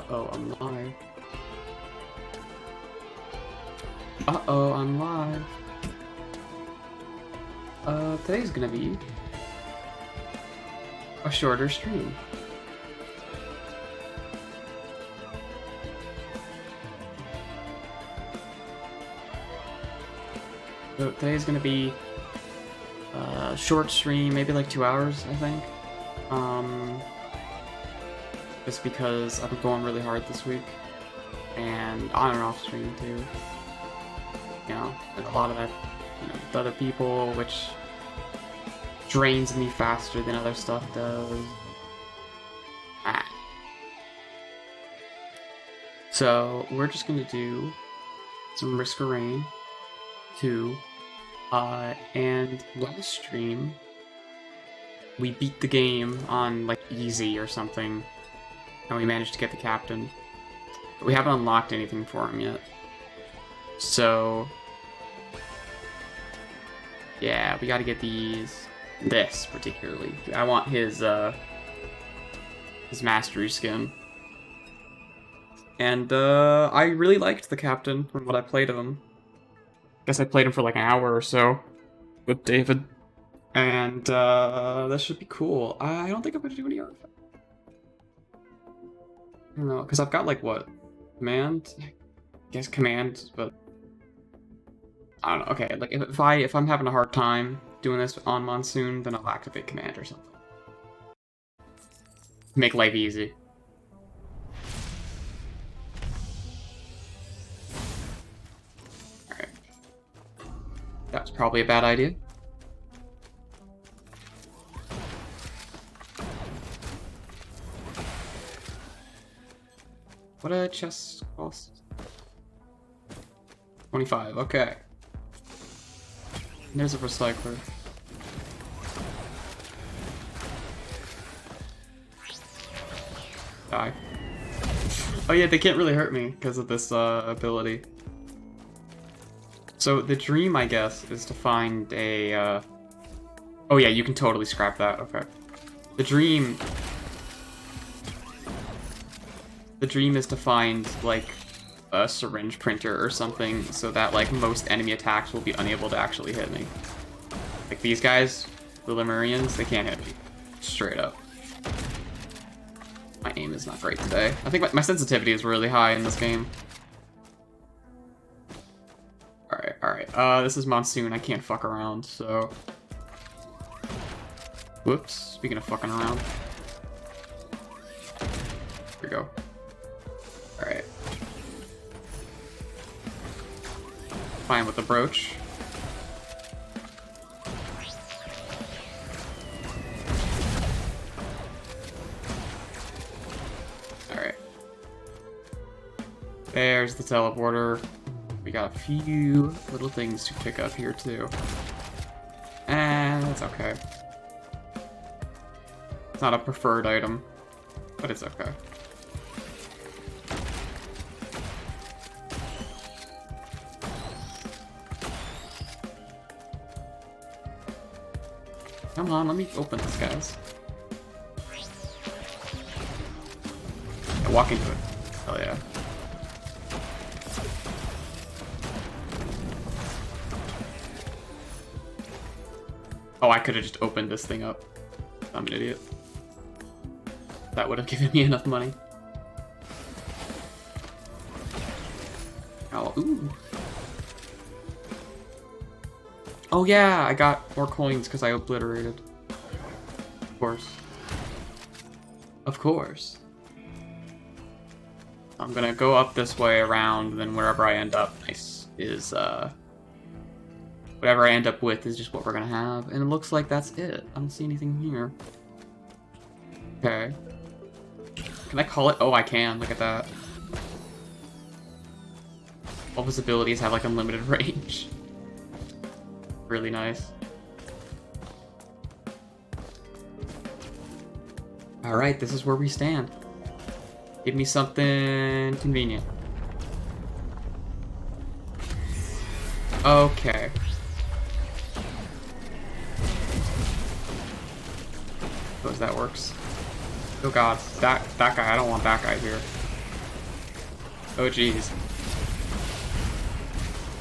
Uh-oh, I'm live. Uh-oh, I'm live. Today's gonna be a shorter stream. So today's gonna be a short stream, maybe like 2 hours, I think. Just because I've been going really hard this week, and on and off stream too. You know, and a lot of that, you know, with other people, which drains me faster than other stuff does. So we're just gonna do some Risk of Rain 2, and last stream we beat the game on like easy or something, and we managed to get the captain, but we haven't unlocked anything for him yet. So yeah, we got to get this particularly. I want his mastery skin. And I really liked the captain from what I played of him. Guess I played him for like an hour or so with David. And that should be cool. I don't think I'm gonna do any artifact. I don't know, because I've got like what? Command? I guess command, but I don't know. Okay, like if I'm having a hard time doing this on Monsoon, then I'll activate command or something. Make life easy. Alright. That's probably a bad idea. What a chest cost? 25, okay. There's a recycler. Die. Oh yeah, they can't really hurt me because of this ability. So the dream, I guess, is to find a... Oh yeah, you can totally scrap that, okay. The dream is to find, like, a syringe printer or something so that, like, most enemy attacks will be unable to actually hit me. Like these guys, the Lemurians, they can't hit me. Straight up. My aim is not great today. I think my sensitivity is really high in this game. Alright. This is Monsoon. I can't fuck around, so... Whoops. Speaking of fucking around. Here we go. Alright. Fine with the brooch. Alright. There's the teleporter. We got a few little things to pick up here too. And that's okay. It's not a preferred item, but it's okay. Come on, let me open this, guys. Yeah, walk into it. Hell yeah. Oh, I could have just opened this thing up. I'm an idiot. That would have given me enough money. Oh, ooh. Oh yeah, I got more coins because I obliterated. Of course. Of course. I'm gonna go up this way around, and then wherever I end up is, whatever I end up with is just what we're gonna have. And it looks like that's it. I don't see anything here. Okay. Can I call it? Oh, I can. Look at that. All his abilities have like unlimited range. Really nice. Alright, this is where we stand. Give me something convenient. Okay. Suppose that works. Oh god, that guy, I don't want that guy here. Oh jeez.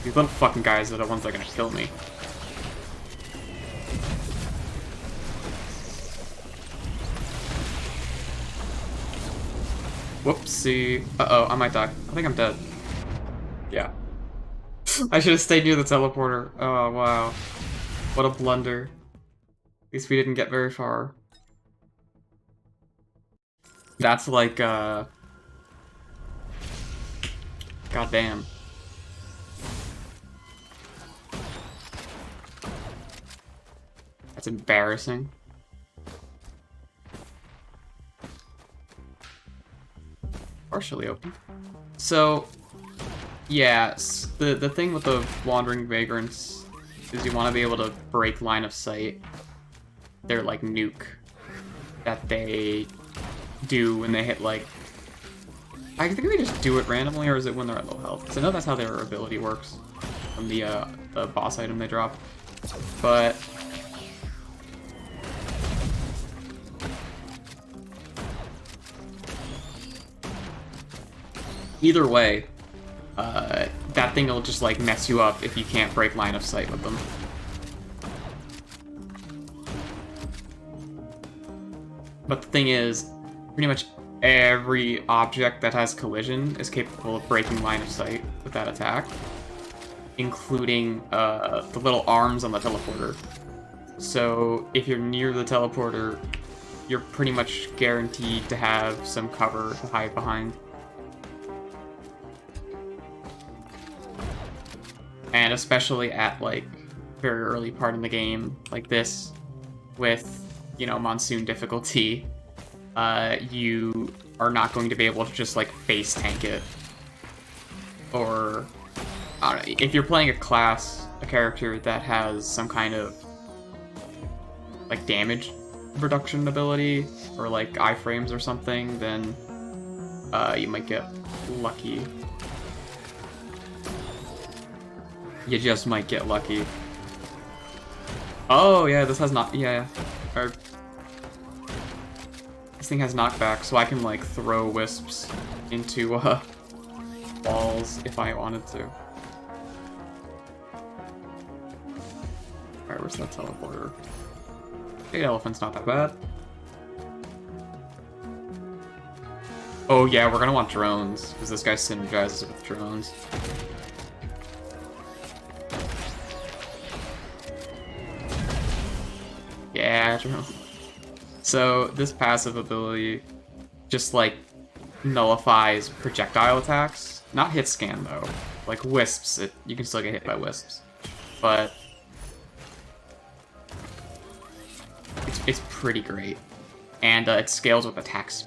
These little fucking guys are the ones that are gonna kill me. Whoopsie. Uh-oh, I might die. I think I'm dead. Yeah. I should have stayed near the teleporter. Oh, wow. What a blunder. At least we didn't get very far. That's like, goddamn. That's embarrassing. Partially open. So, yeah, the thing with the Wandering Vagrants is you want to be able to break line of sight. They're like nuke that they do when they hit like... I think they just do it randomly, or is it when they're at low health? Because I know that's how their ability works from the boss item they drop. But... either way, that thing will just like mess you up if you can't break line of sight with them. But the thing is, pretty much every object that has collision is capable of breaking line of sight with that attack, including the little arms on the teleporter. So if you're near the teleporter, you're pretty much guaranteed to have some cover to hide behind. And especially at, like, very early part in the game, like this, with, you know, Monsoon difficulty, you are not going to be able to just, like, face tank it. Or, I don't know, if you're playing a character that has some kind of, like, damage reduction ability, or, like, iframes or something, then you might get lucky. You just might get lucky. Oh, yeah, this has not... yeah. Or, this thing has knockback, so I can, like, throw wisps into, walls if I wanted to. Alright, where's that teleporter? 8 elephants, not that bad. Oh, yeah, we're gonna want drones, because this guy synergizes with drones. Yeah, so this passive ability just like nullifies projectile attacks. Not hit scan though. Like wisps, you can still get hit by wisps. But it's pretty great. And it scales with attacks.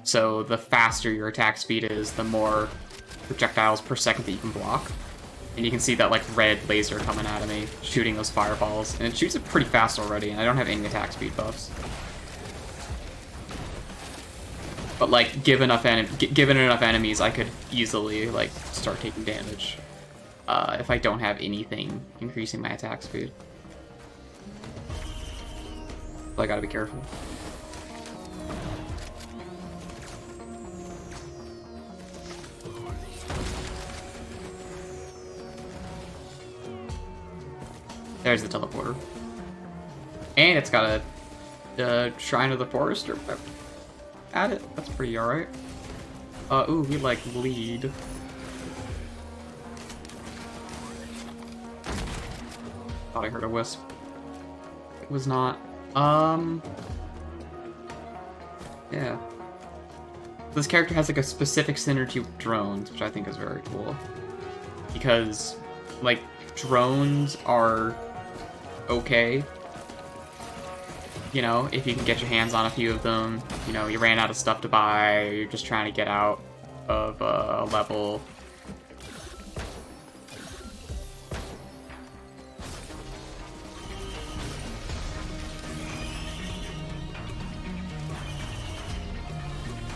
So the faster your attack speed is, the more projectiles per second that you can block. And you can see that, like, red laser coming at me, shooting those fireballs. And it shoots it pretty fast already, and I don't have any attack speed buffs. But, like, given enough enemies, I could easily, like, start taking damage. If I don't have anything increasing my attack speed. So I gotta be careful. There's the teleporter. And it's got a Shrine of the Forester at it. That's pretty alright. Ooh, we like lead. Thought I heard a wisp. It was not. Yeah. This character has like a specific synergy with drones, which I think is very cool. Because, like, drones are okay. You know, if you can get your hands on a few of them, you know, you ran out of stuff to buy, or you're just trying to get out of a level.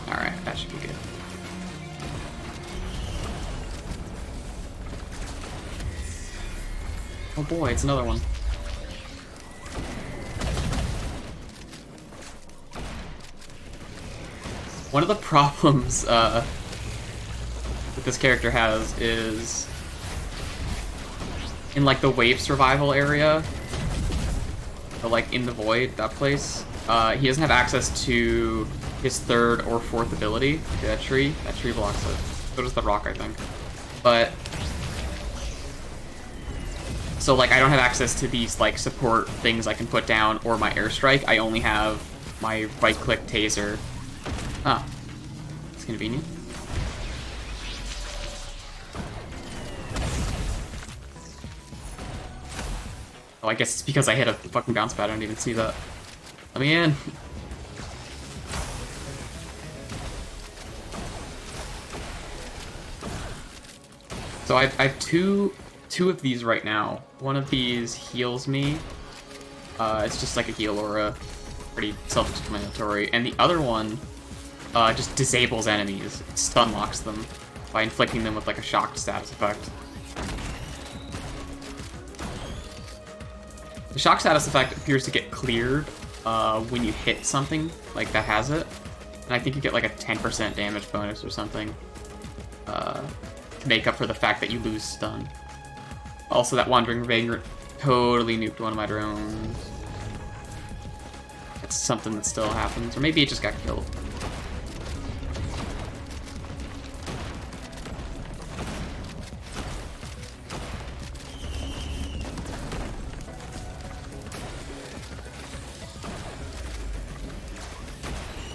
Alright, that should be good. Oh boy, it's another one. One of the problems that this character has is in like the wave survival area, or like in the void, that place, he doesn't have access to his third or fourth ability. Okay, that tree blocks it. So does the rock, I think. But so like I don't have access to these like support things I can put down or my airstrike. I only have my right-click taser. Ah, it's convenient. Oh, I guess it's because I hit a fucking bounce pad. I didn't even see that. Let me in. So I have two of these right now. One of these heals me. It's just like a heal aura, pretty self-explanatory. And the other one just disables enemies, stun locks them by inflicting them with like a shocked status effect. The shock status effect appears to get cleared when you hit something like that has it, and I think you get like a 10% damage bonus or something to make up for the fact that you lose stun. Also, that Wandering Vagrant totally nuked one of my drones. That's something that still happens, or maybe it just got killed.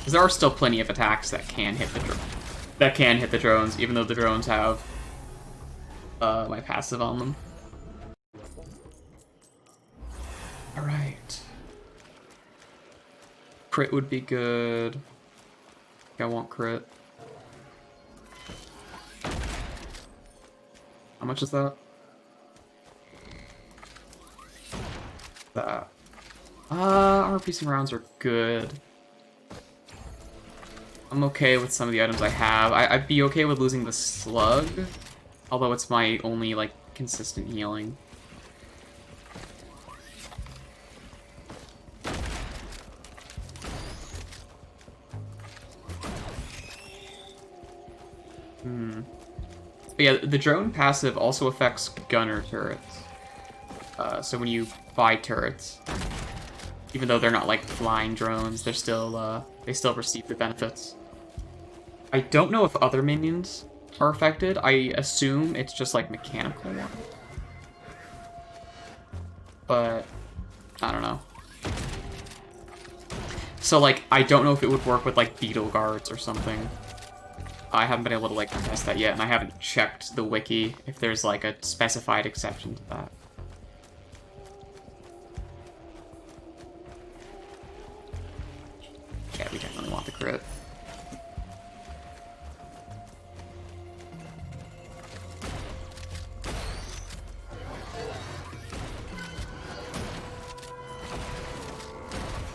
There are still plenty of attacks that can hit the drones, even though the drones have my passive on them. All right, crit would be good. I want crit. How much is that? That. Armor piercing rounds are good. I'm okay with some of the items I have. I'd be okay with losing the slug, although it's my only, like, consistent healing. But yeah, the drone passive also affects gunner turrets. So when you buy turrets, even though they're not, like, flying drones, they're still, they still receive the benefits. I don't know if other minions are affected. I assume it's just like mechanical ones. But I don't know. So like I don't know if it would work with like beetle guards or something. I haven't been able to like test that yet, and I haven't checked the wiki if there's like a specified exception to that. Yeah, we definitely want the crit.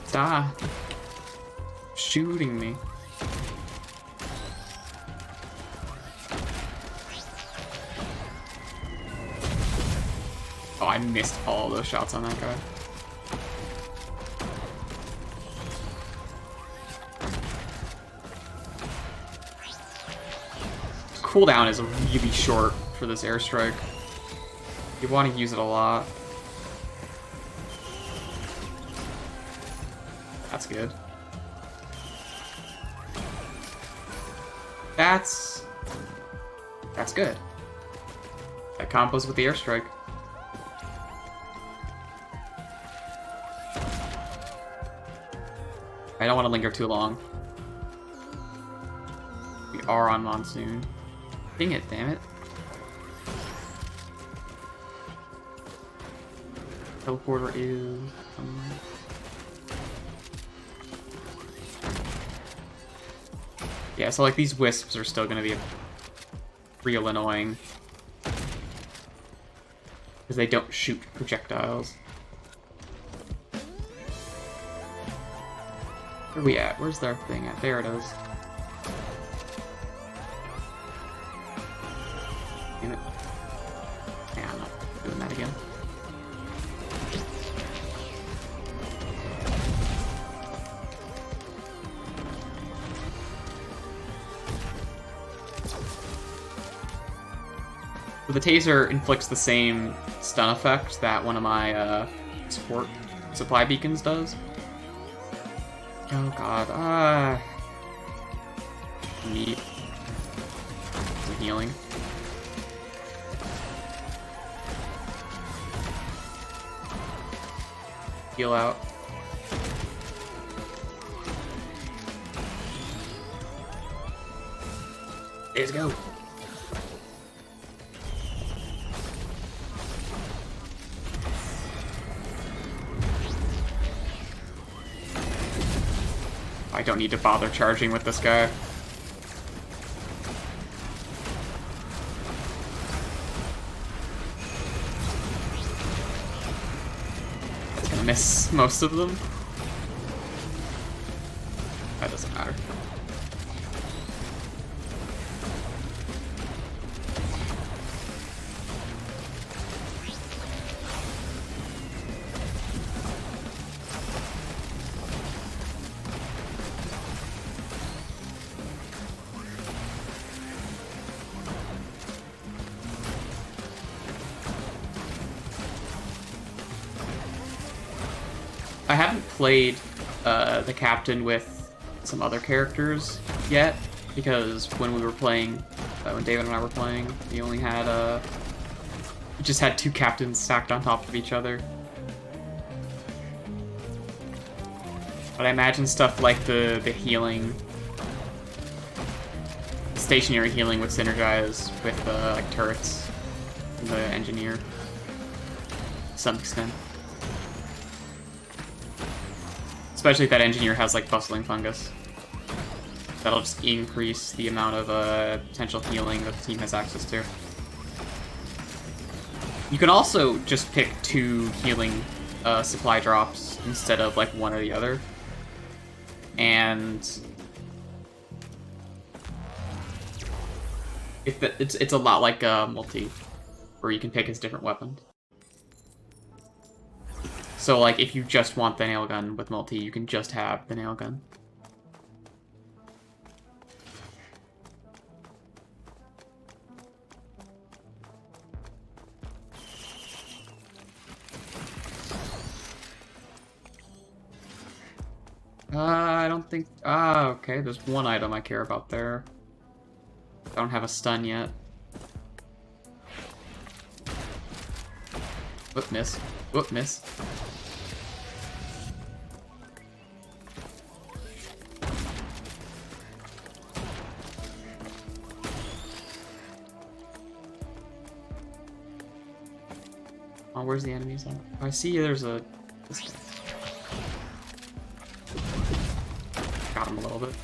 Stop shooting me. Oh, I missed all those shots on that guy. Cooldown is really short for this airstrike. You want to use it a lot. That's good. That's good. That combos with the airstrike. I don't want to linger too long. We are on monsoon. Dang it, damn it. Teleporter is... yeah, so like these wisps are still gonna be real annoying. Because they don't shoot projectiles. Where are we at? Where's their thing at? There it is. Damn it. Yeah, I'm not doing that again. the taser inflicts the same stun effect that one of my support supply beacons does. Oh god, Meat. Some healing. Heal out. Let's go. I don't need to bother charging with this guy. It's gonna miss most of them. That doesn't matter. I haven't played the captain with some other characters yet, because when we were playing, when David and I were playing, we only had, we just had two captains stacked on top of each other. But I imagine stuff like the healing, stationary healing would synergize with, like, turrets, the engineer, to some extent. Especially if that engineer has, like, bustling fungus. That'll just increase the amount of potential healing that the team has access to. You can also just pick two healing supply drops instead of, like, one or the other. And if it's a lot like multi, where you can pick his different weapons. So, like, if you just want the nail gun with multi, you can just have the nail gun. I don't think... Ah, okay, there's one item I care about there. I don't have a stun yet. Whoop, miss. Whoop, miss. Oh, where's the enemies at? I see there's a... Got him a little bit.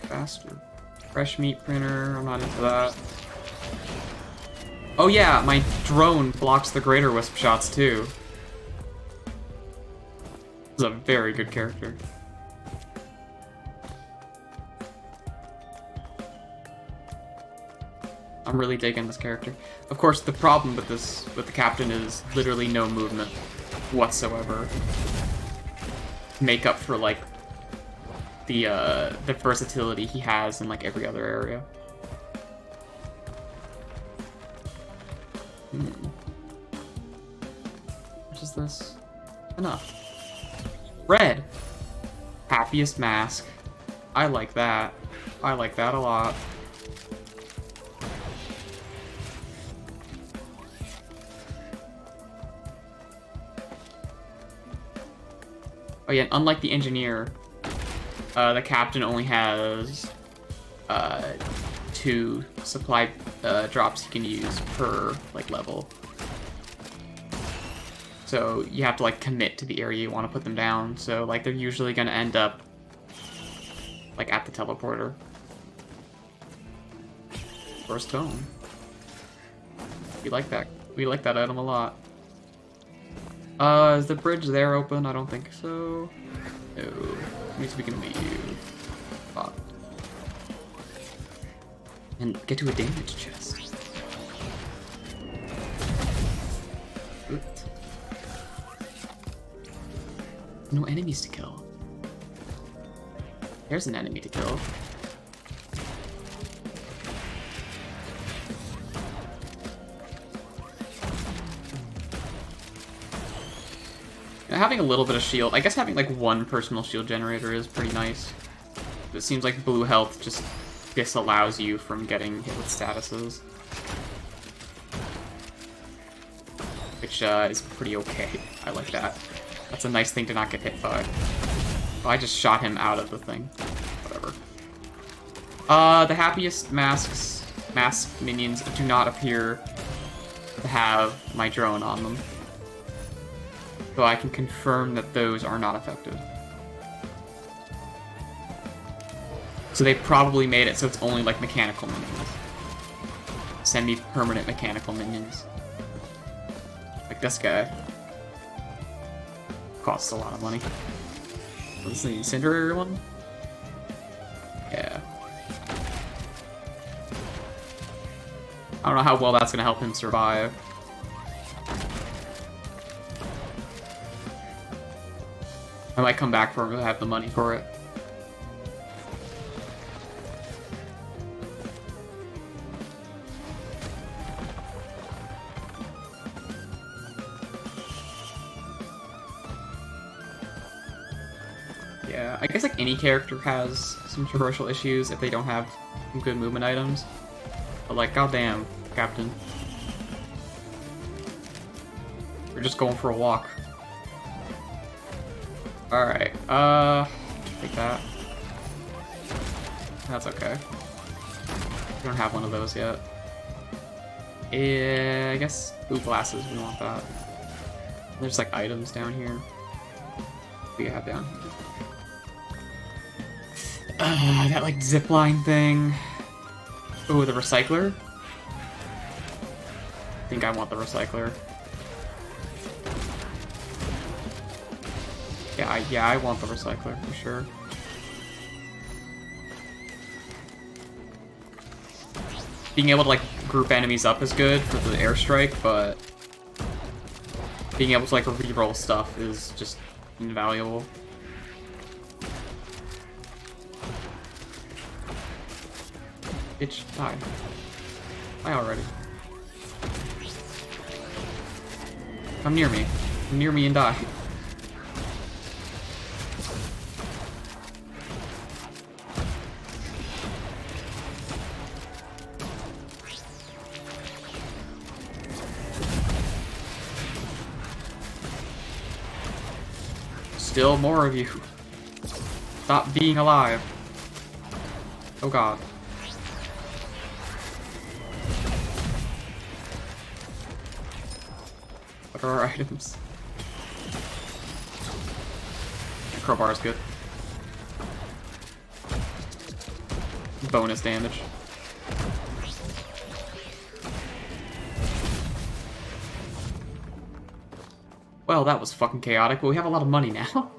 Faster. Fresh meat printer, I'm not into that. Oh yeah, my drone blocks the greater wisp shots too. This is a very good character. I'm really digging this character. Of course, the problem with the captain is literally no movement whatsoever. Make up for, like, the versatility he has in, like, every other area. What is this? Enough. Red! Happiest mask. I like that. I like that a lot. Oh yeah, unlike the engineer, the captain only has 2 supply drops he can use per, like, level. So you have to, like, commit to the area you want to put them down. So, like, they're usually going to end up, like, at the teleporter. First tone. We like that. We like that item a lot. Is the bridge there open? I don't think so. No. Means we can leave. Fuck. And get to a damage chest. Oops. No enemies to kill. There's an enemy to kill. Having a little bit of shield, I guess having like one personal shield generator is pretty nice. It seems like blue health just disallows you from getting hit with statuses. Which is pretty okay. I like that. That's a nice thing to not get hit by. Oh, I just shot him out of the thing. Whatever. The happiest mask minions do not appear to have my drone on them. So I can confirm that those are not affected. So they probably made it so it's only like mechanical minions. Semi-permanent mechanical minions. Like this guy. Costs a lot of money. What's the incendiary one? Yeah. I don't know how well that's gonna help him survive. I might come back for him if I have the money for it. Yeah, I guess like any character has some traversal issues if they don't have some good movement items. But like, goddamn, Captain. We're just going for a walk. Alright, take that. That's okay. We don't have one of those yet. Yeah, I guess blue glasses, we want that. There's like items down here. What do you have down here? That like zipline thing. Oh, the recycler? I think I want the recycler. Yeah, I want the recycler for sure. Being able to like group enemies up is good for the airstrike, but being able to like reroll stuff is just invaluable. Bitch, die. Die already. Come near me. Come near me and die. Still more of you. Stop being alive. Oh god. What are our items? Crowbar is good. Bonus damage. Well, that was fucking chaotic, but we have a lot of money now.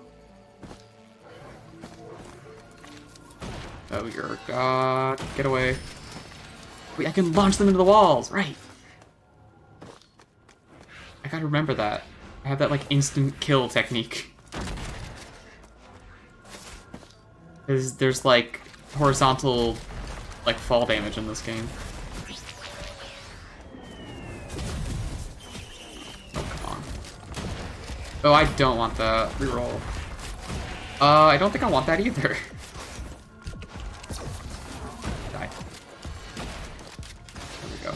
Oh, your god. Get away. Wait, I can launch them into the walls! Right! I gotta remember that. I have that, like, instant kill technique. There's like, horizontal, like, fall damage in this game. Oh, I don't want that. Reroll. I don't think I want that either. Die. There we go.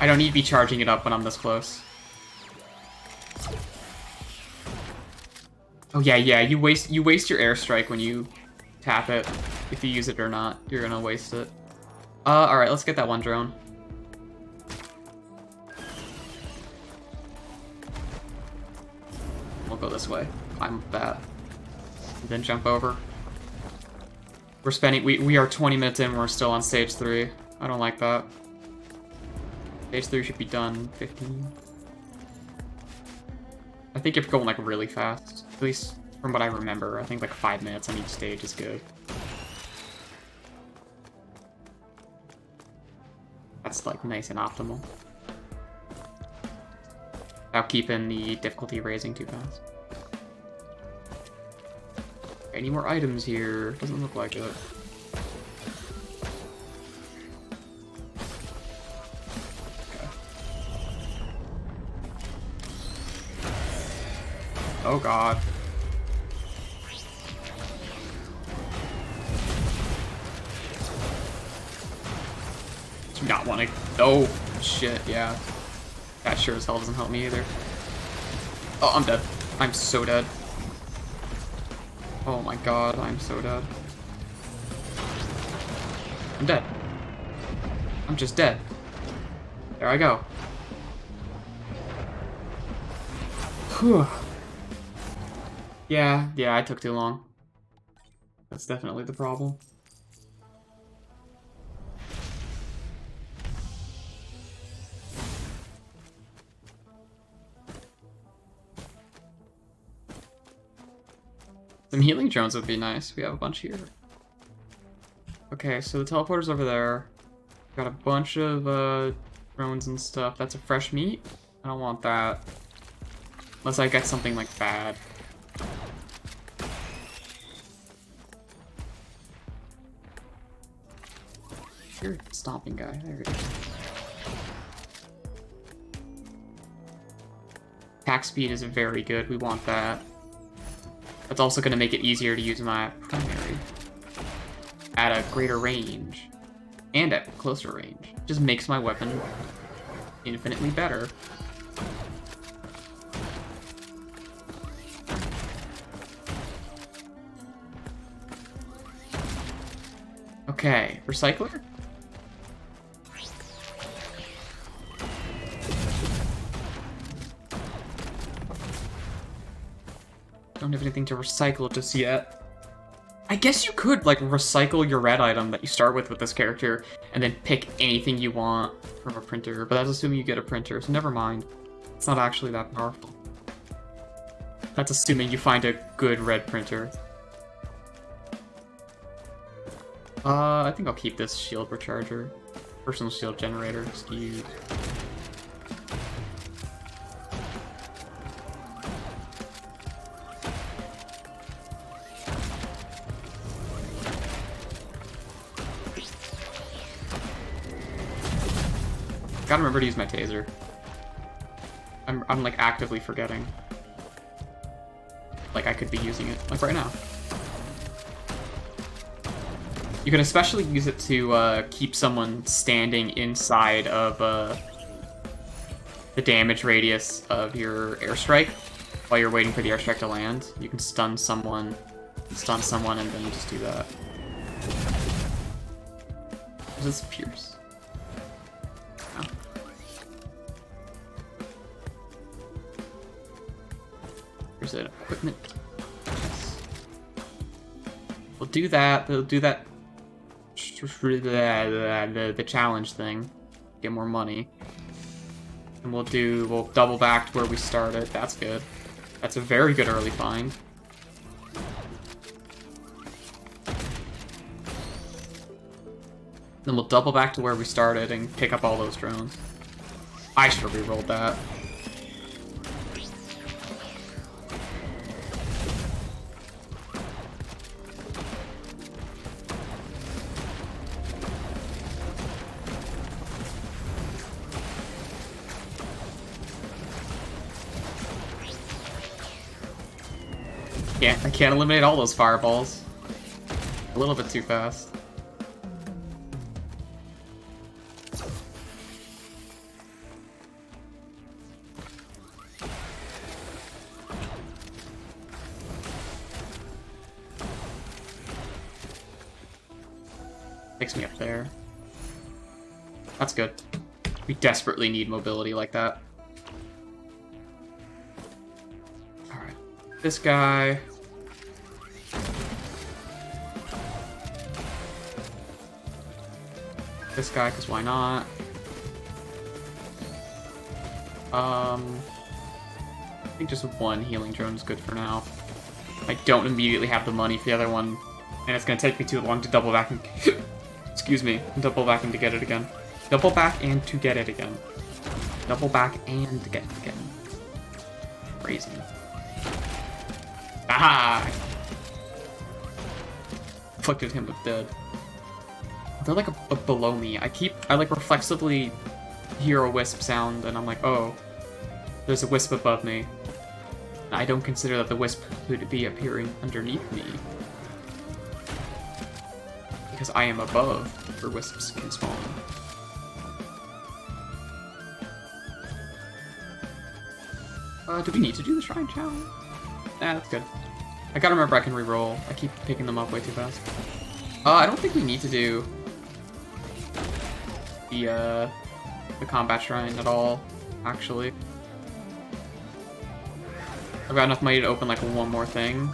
I don't need to be charging it up when I'm this close. Oh yeah, you waste your airstrike when you tap it. If you use it or not, you're gonna waste it. Alright, let's get that one drone. We'll go this way. Climb up that. And then jump over. We're spending... We are 20 minutes in, we're still on stage 3. I don't like that. Stage 3 should be done 15. I think if you're going, like, really fast, at least from what I remember, I think, like, 5 minutes on each stage is good. That's, like, nice and optimal. Without keeping the difficulty raising too fast. Any more items here? Doesn't look like it. Okay. Oh god. Do not want to... Oh, shit, yeah. That sure as hell doesn't help me either. Oh, I'm dead. I'm so dead. Oh my god, I'm so dead. I'm dead. I'm just dead. There I go. Whew. Yeah, I took too long. That's definitely the problem. Some healing drones would be nice. We have a bunch here. Okay, so the teleporter's over there. Got a bunch of drones and stuff. That's a fresh meat. I don't want that. Unless I get something like bad. You're a stomping guy. There we go. Attack speed is very good. We want that. That's also going to make it easier to use my primary at a greater range and at closer range. Just makes my weapon infinitely better. Okay, recycler? Don't have anything to recycle just yet. I guess you could, like, recycle your red item that you start with this character, and then pick anything you want from a printer, but that's assuming you get a printer, so never mind. It's not actually that powerful. That's assuming you find a good red printer. I think I'll keep this shield recharger. Personal shield generator, just to use. Gotta remember to use my taser. I'm like actively forgetting. Like I could be using it, like right now. You can especially use it to keep someone standing inside of the damage radius of your airstrike while you're waiting for the airstrike to land. You can stun someone, and then you just do that. Is this Pierce? Here's an equipment. Yes. We'll do that. They'll do that. The challenge thing. Get more money. And we'll double back to where we started. That's good. That's a very good early find. Then we'll double back to where we started and pick up all those drones. I should have re-rolled that. I can't eliminate all those fireballs. A little bit too fast. Takes me up there. That's good. We desperately need mobility like that. Alright. This guy. this guy, because why not? I think just one healing drone is good for now. I don't immediately have the money for the other one, and it's going to take me too long to double back and... excuse me, double back and to get it again. Double back and to get it again. Double back and to get it again. Crazy. Aha! Afflicted him with dead. They're like a below me. I like reflexively hear a wisp sound, and I'm like, oh, there's a wisp above me. I don't consider that the wisp could be appearing underneath me. Because I am above where wisps can spawn. Do we need to do the Shrine Challenge? Nah, that's good. I gotta remember I can reroll. I keep picking them up way too fast. I don't think we need to do the combat shrine at all, actually. I've got enough money to open like one more thing,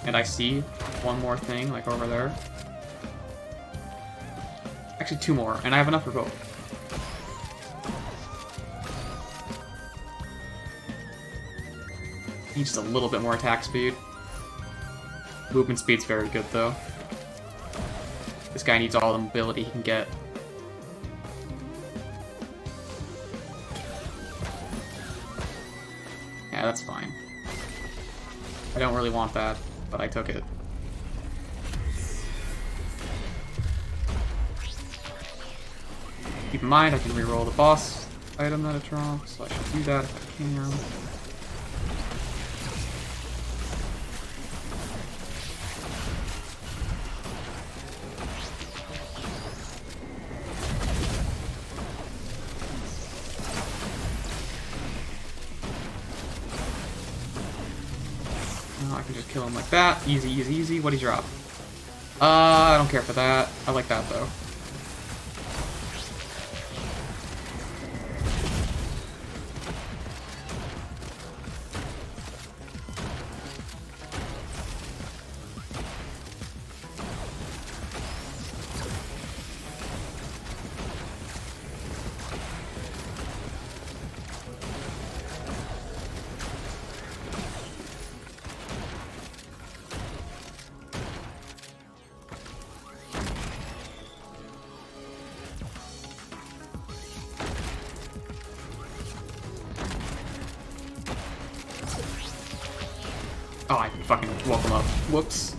and I see one more thing like over there. Actually, two more, and I have enough for both. Need just a little bit more attack speed. Movement speed's very good though. This guy needs all the mobility he can get. Yeah, that's fine. I don't really want that, but I took it. Keep in mind, I can reroll the boss item that it drops, so I should do that if I can. I can just kill him like that. Easy, easy, easy. What'd he drop? I don't care for that. I like that, though. Oh, I fucking woke him up. Whoops.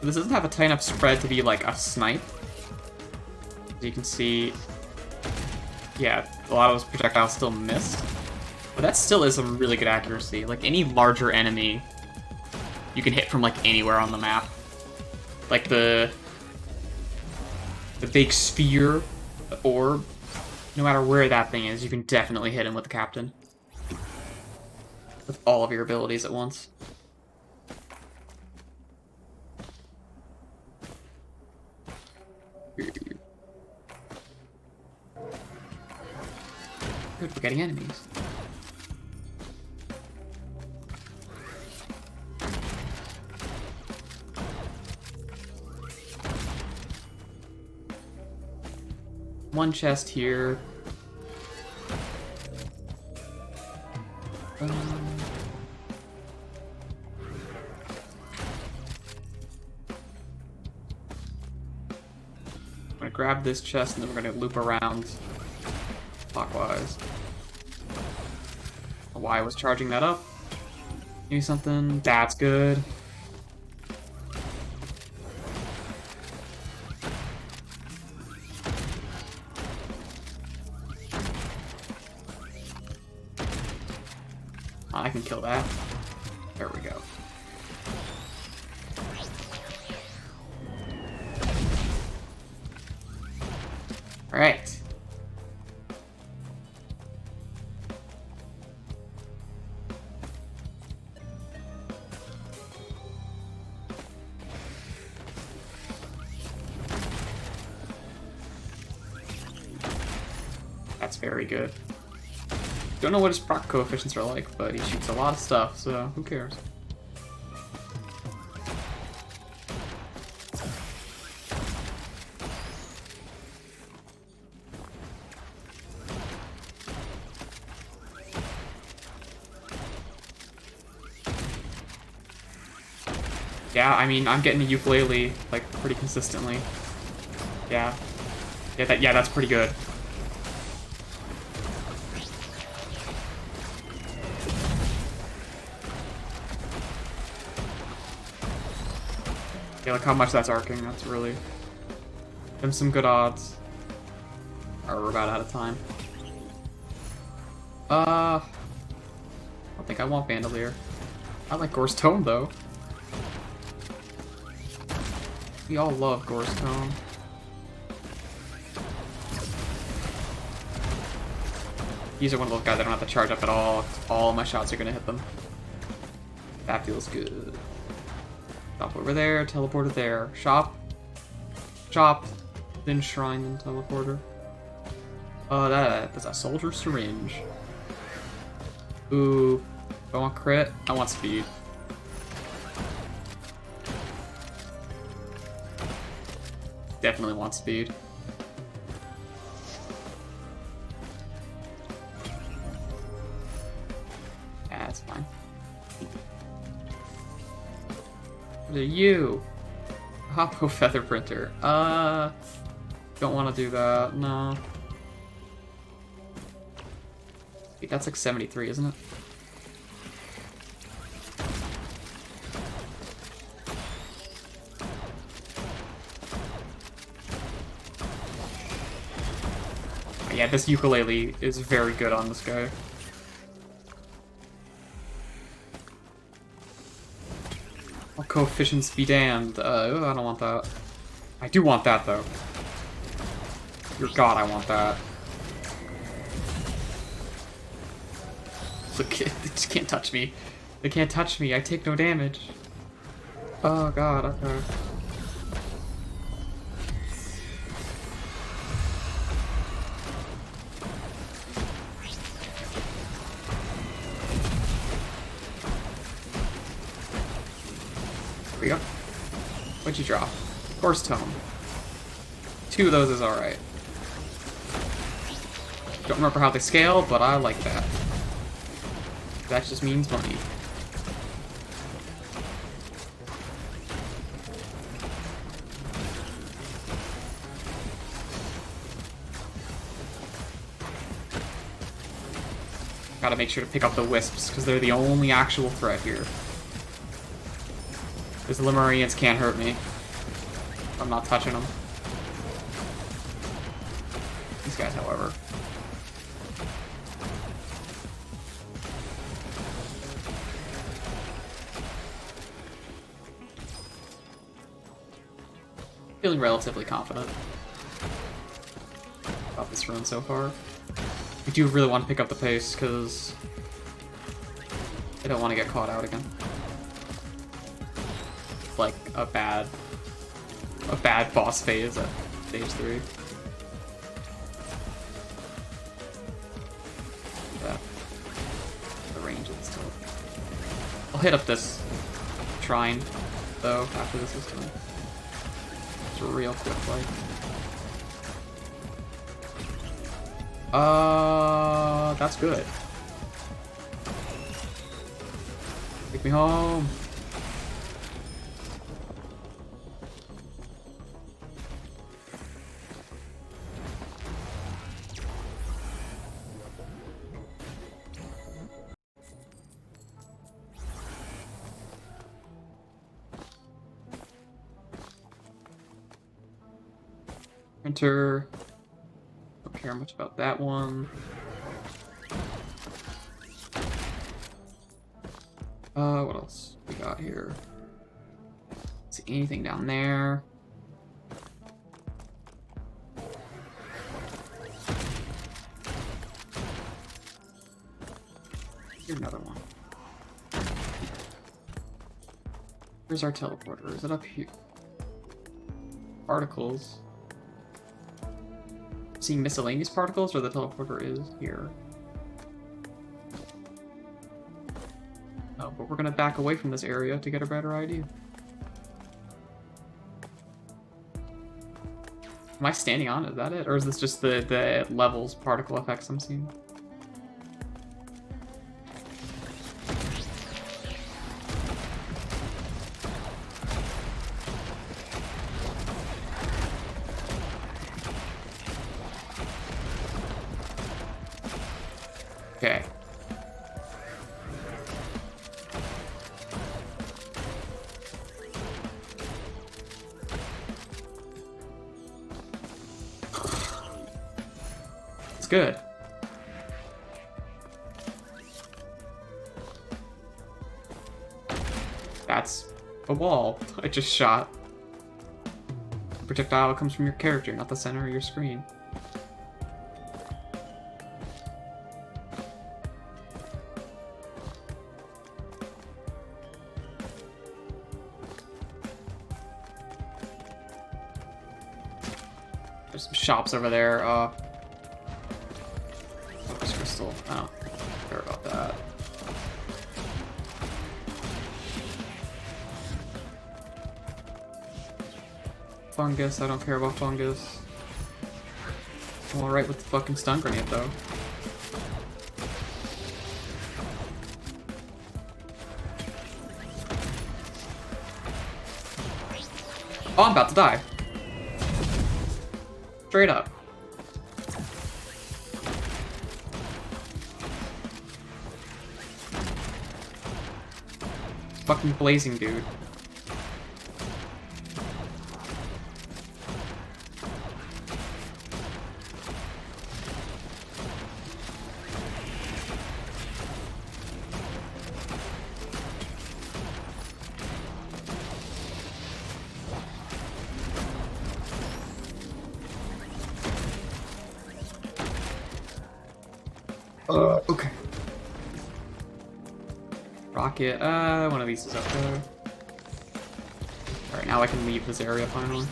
This doesn't have a tight enough spread to be like a snipe. As you can see, yeah, a lot of those projectiles still missed. But that still is some really good accuracy. Like any larger enemy, you can hit from like anywhere on the map. Like the big sphere, the orb, no matter where that thing is, you can definitely hit him with the captain. With all of your abilities at once. Good for getting enemies. One chest here. I'm gonna grab this chest and then we're gonna loop around clockwise. Why I was charging that up? Maybe something. That's good. I can kill that. There we go. Alright. That's very good. Don't know what his proc coefficients are like, but he shoots a lot of stuff, so who cares? Yeah, I mean, I'm getting a ukulele, like, pretty consistently. Yeah. Yeah, that's pretty good. Yeah, look how much that's arcing. That's really... them some good odds. Alright, we're about out of time. I don't think I want Bandolier. I like Gore's Tome, though. We all love Gore's Tome. These are one of those guys I don't have to charge up at all. All my shots are gonna hit them. That feels good. Shop over there, teleporter there. Shop. Shop. Then shrine, then teleporter. That's a soldier syringe. Ooh. Do I want crit? I want speed. Definitely want speed. Yeah, that's fine. What are you? Hoppo Feather Printer. Don't want to do that. No. Wait, that's like 73, isn't it? Yeah, this ukulele is very good on this guy. All coefficients be damned. I don't want that. I do want that, though. Dear God, I want that. Look, they just can't touch me. They can't touch me. I take no damage. Oh, God, okay. There we go. What'd you draw? Gore's Tome. 2 of those is alright. Don't remember how they scale, but I like that. That just means money. Gotta make sure to pick up the wisps, because they're the only actual threat here. These Lemurians can't hurt me. I'm not touching them. These guys, however. Feeling relatively confident about this run so far. I do really want to pick up the pace, because I don't want to get caught out again. Like a bad boss phase at stage 3. Yeah. The range is still. I'll hit up this shrine though after this is done. It's real quick like. That's good. Take me home. Printer. Don't care much about that one. What else we got here? See anything down there? Here's another one. Where's our teleporter? Is it up here? Particles. Seeing miscellaneous particles, or the teleporter is here? we're gonna back away from this area to get a better idea. Am I standing on it? Is that it? Or is this just the levels, particle effects I'm seeing? Okay. It's good. That's a wall I just shot. Projectile comes from your character, not the center of your screen. There's some shops over there. Focus crystal. I don't care about that. Fungus. I don't care about fungus. I'm alright with the fucking stun grenade though. Oh, I'm about to die. Straight up. Fucking blazing dude. Okay. Rocket, one of these is up there. Alright, now I can leave this area finally.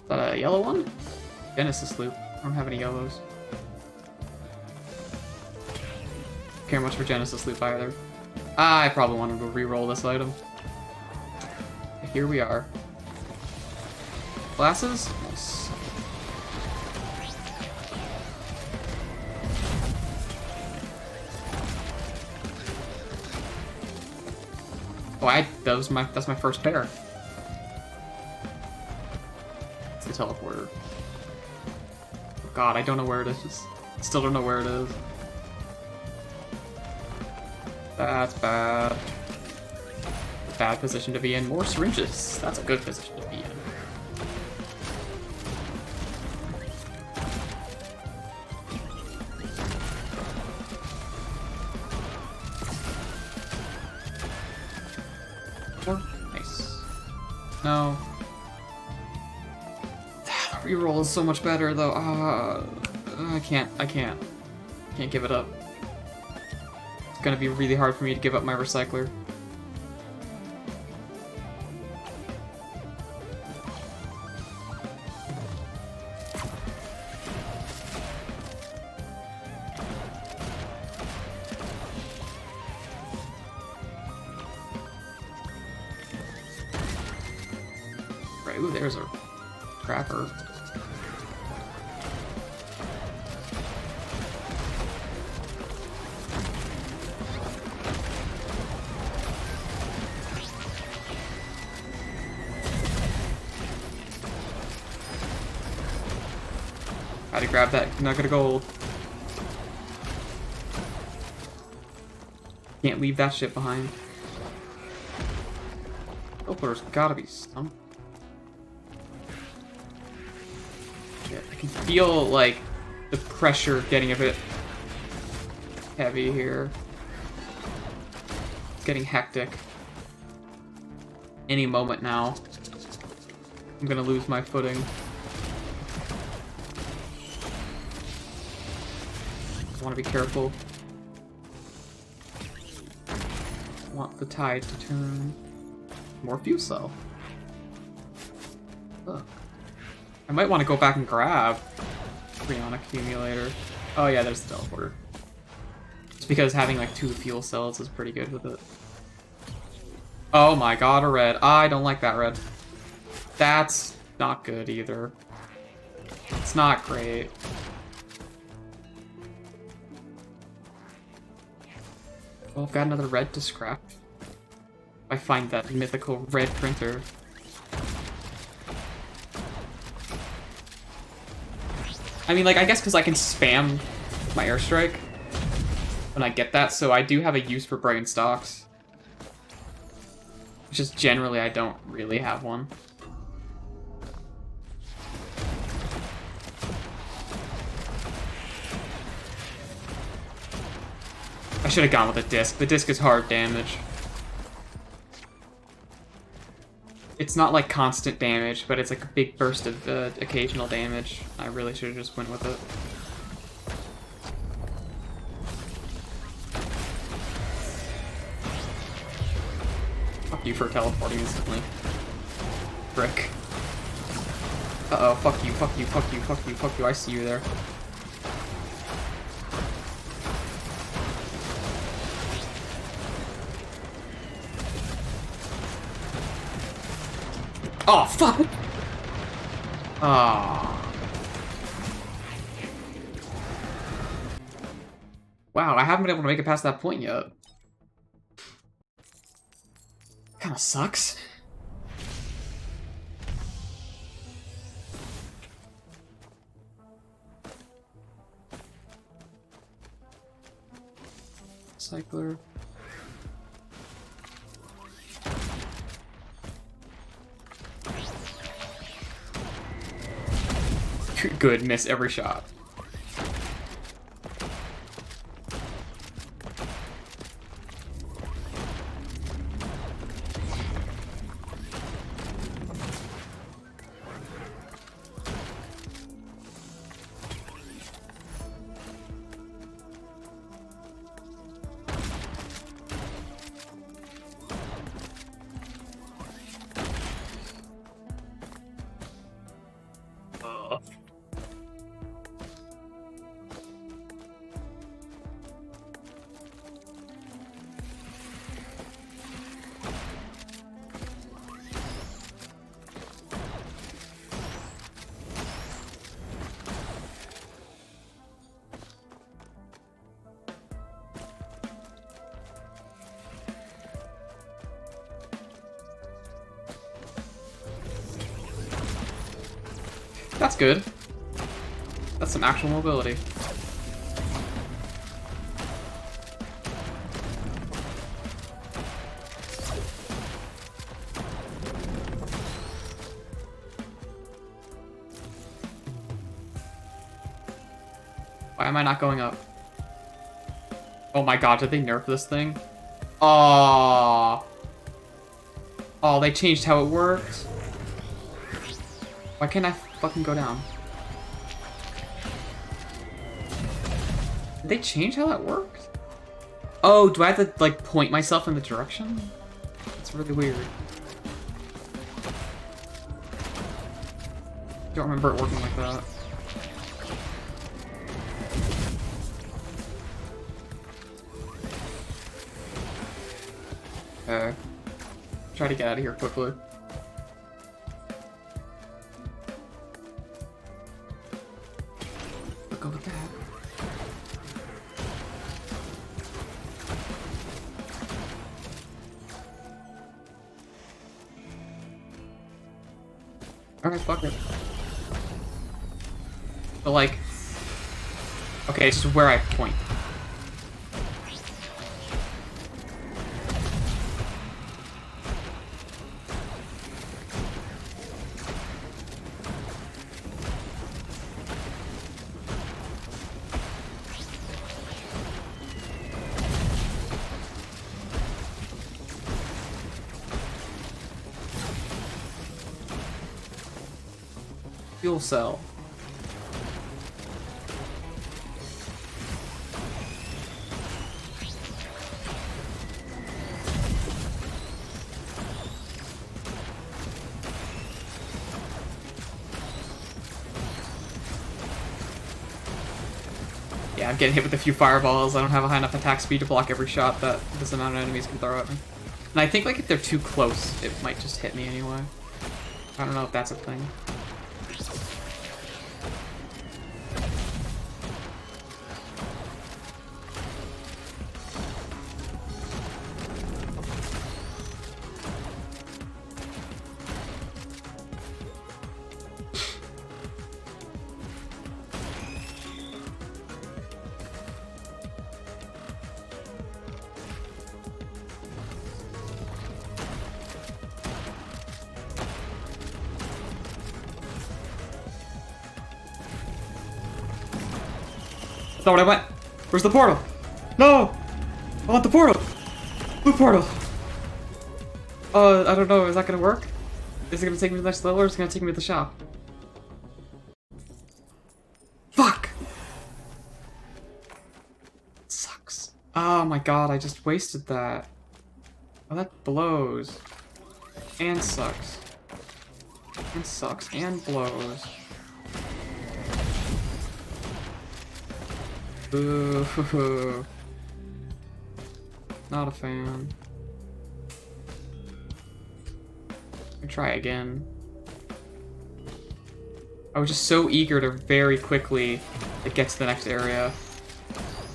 Is that a yellow one? Genesis loop. I don't have any yellows. Don't care much for Genesis loop either. I probably want to re-roll this item. Here we are. Glasses? Nice. Oh, that's my first pair. It's the teleporter. Oh god, I don't know where it is. Still don't know where it is. That's bad. Bad position to be in. More syringes. That's a good position to be in. Nice. No. Reroll is so much better though. I can't give it up. It's gonna be really hard for me to give up my recycler. Right, ooh, there's a crapper. Gotta grab that nugget of gold. Can't leave that shit behind. Oh, there's gotta be some. Shit, I can feel like the pressure getting a bit heavy here. It's getting hectic. Any moment now, I'm gonna lose my footing. I want to be careful. I want the tide to turn. More fuel cell. Look. I might want to go back and grab Freon accumulator. Oh yeah, there's the teleporter. It's because having like 2 fuel cells is pretty good with it. Oh my god, a red. I don't like that red. That's not good either. It's not great. Well, I've got another red to scrap. I find that mythical red printer. I mean, like, I guess because I can spam my airstrike when I get that, so I do have a use for brain stocks. It's just generally I don't really have one. I should have gone with a disc. The disc is hard damage. It's not like constant damage, but it's like a big burst of occasional damage. I really should have just went with it. Fuck you for teleporting instantly. Frick. Uh-oh, fuck you, fuck you, fuck you, fuck you, fuck you, I see you there. Oh, fuck! Ah. Wow, I haven't been able to make it past that point yet. Kinda sucks. Cycler. Good, miss every shot. That's good. That's some actual mobility. Why am I not going up? Oh my god, did they nerf this thing? Oh, they changed how it works. Why can't I fucking go down? Did they change how that works? Oh, do I have to, like, point myself in the direction? That's really weird. Don't remember it working like that. Okay. Try to get out of here quickly. Go with that. Alright, fuck it. But like... Okay, this is where I point. Fuel cell. Yeah, I'm getting hit with a few fireballs. I don't have a high enough attack speed to block every shot that this amount of enemies can throw at me. And I think like if they're too close, it might just hit me anyway. I don't know if that's a thing. That's not what I want. Where's the portal? No! I want the portal! Blue portal! I don't know. Is that gonna work? Is it gonna take me to the next level or is it gonna take me to the shop? Fuck! It sucks. Oh my god, I just wasted that. Oh, that blows. And sucks. And sucks. And blows. Boo. Not a fan. I'll try again. I was just so eager to very quickly get to the next area.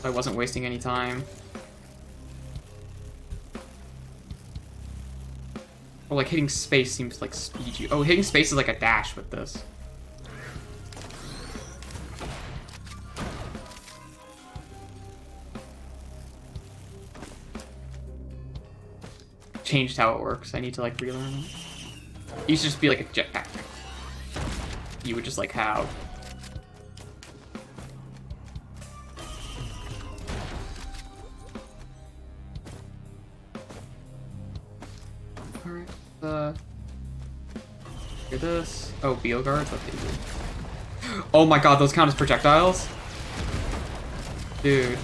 I wasn't wasting any time. Or like hitting space seems like speed you. Oh, hitting space is like a dash with this. Changed how it works. I need to like relearn it. It used to just be like a jetpack. You would just like have. Alright, hear this. Oh, Beal guards, what they do. Oh my god, those count as projectiles? Dude.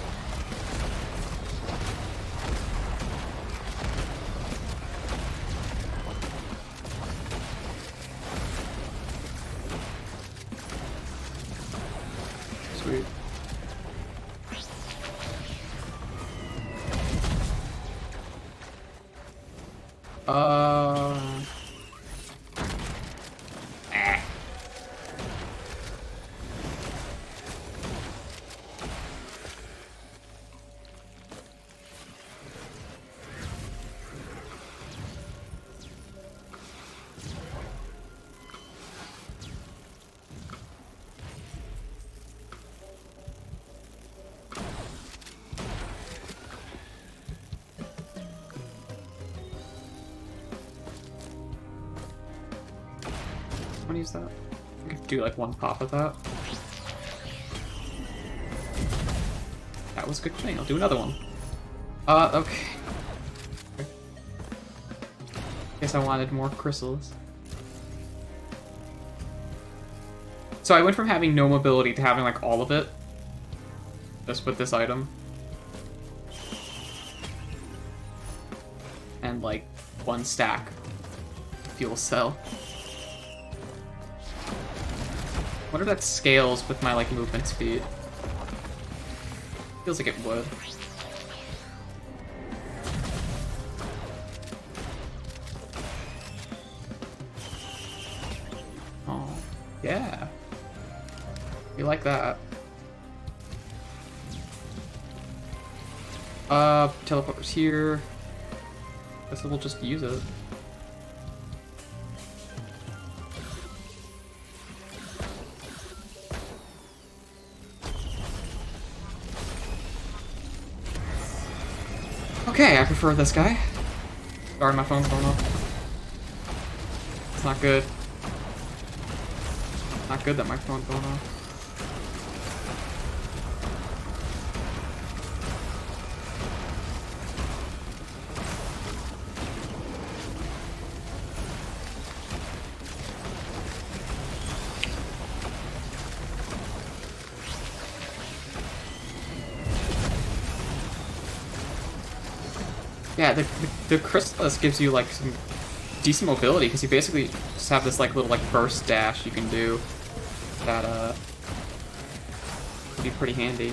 Sweet. I want to use that. I could do like one pop of that. That was a good thing. I'll do another one. Okay. Guess I wanted more crystals. So I went from having no mobility to having like all of it. Just with this item. And like one stack fuel cell. I wonder if that scales with my like movement speed. Feels like it would. Oh, yeah. We like that. Teleporters here. Guess we'll just use it. Okay, I prefer this guy. Sorry, my phone's going off. It's not good. Not good that my phone's going off. Yeah, the Chrysalis gives you like some decent mobility because you basically just have this like little like burst dash you can do that would be pretty handy.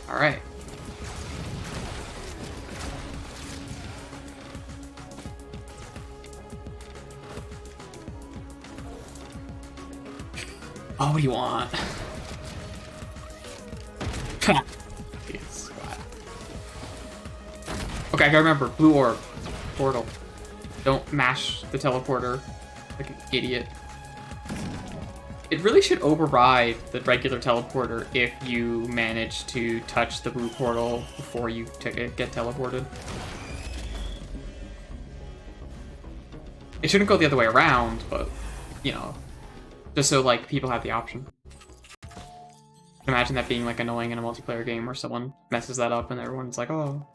All right. Oh, what do you want? Yes. Okay, I gotta remember. Blue orb. Portal. Don't mash the teleporter like an idiot. It really should override the regular teleporter if you manage to touch the blue portal before you get teleported. It shouldn't go the other way around, but, you know, just so, like, people have the option. Imagine that being, like, annoying in a multiplayer game where someone messes that up and everyone's like, oh.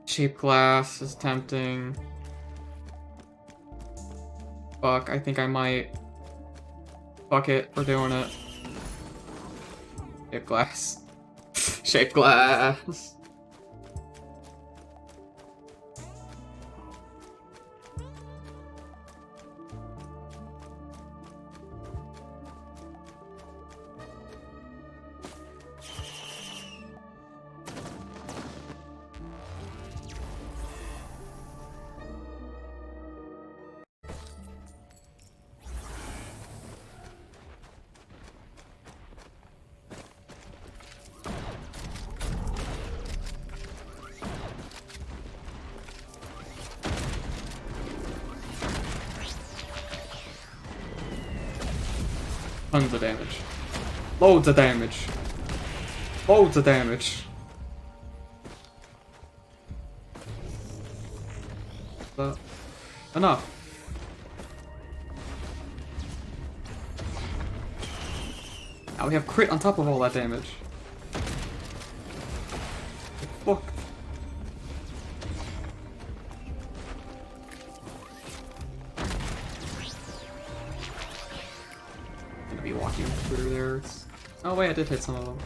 Shape glass is tempting. Fuck, I think I might. Fuck it, we're doing it. Shape glass. Shape glass. Tons of damage. Loads of damage. Loads of damage. But enough. Now we have crit on top of all that damage. Fuck. Be walking through there. Oh wait, I did hit some of them.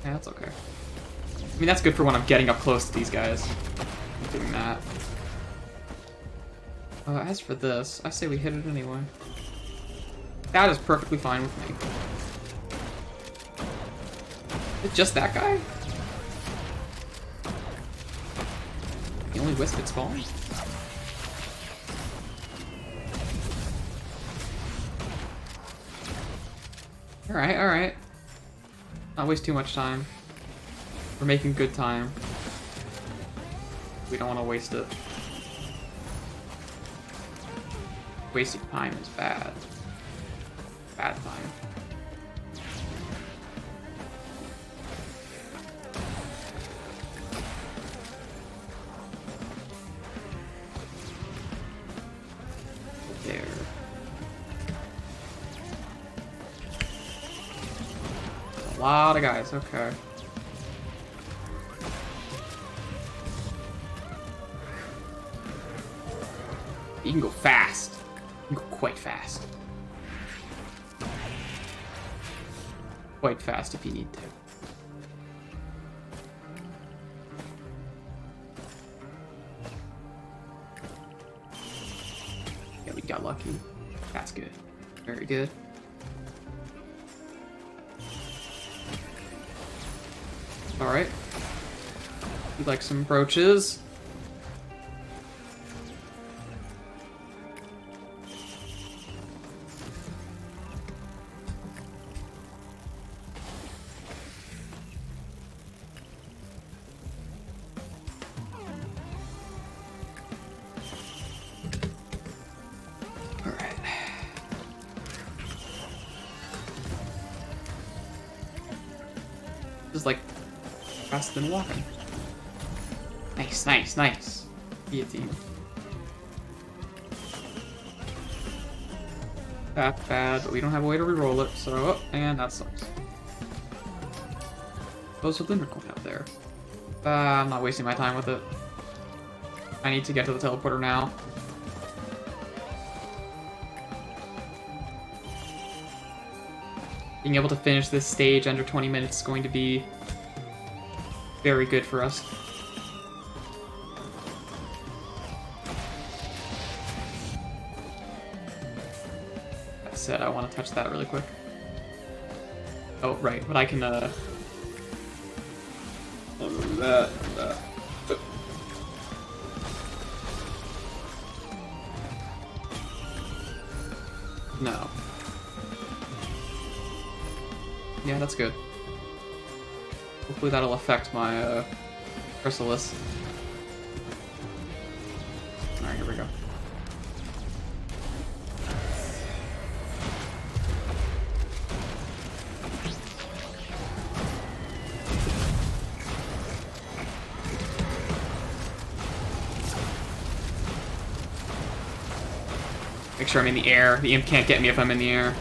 Yeah, that's okay. I mean, that's good for when I'm getting up close to these guys. I'm doing that. As for this, I say we hit it anyway. That is perfectly fine with me. It's just that guy? The only wisp it's falling? Alright, alright. Not waste too much time. We're making good time. We don't want to waste it. Wasting time is bad. Bad time. There. A lot of guys, okay. You can go fast. You can go quite fast. Quite fast if you need to. Yeah, we got lucky. That's good. Very good. Alright. You like some brooches? Just like faster than walking. Nice, nice, nice. Guillotine. That's bad, but we don't have a way to reroll it, so... Oh, and that sucks. What's the Lunar Coin out there? I'm not wasting my time with it. I need to get to the teleporter now. Being able to finish this stage under 20 minutes is going to be very good for us. That said, I want to touch that really quick. Oh, right, but I can, No. Yeah, that's good. Hopefully that'll affect my, Chrysalis. Alright, here we go. Make sure I'm in the air. The imp can't get me if I'm in the air.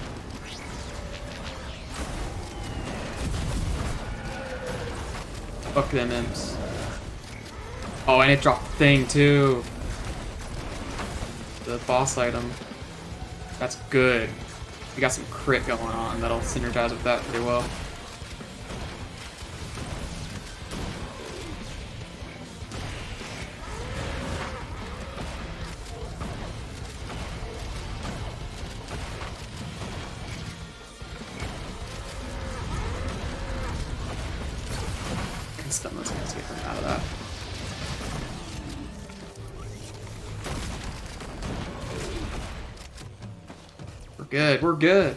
Fuck them imps. Oh, and it dropped the thing too. The boss item. That's good. We got some crit going on. That'll synergize with that pretty well. Let's get them out of that. We're good. We're good.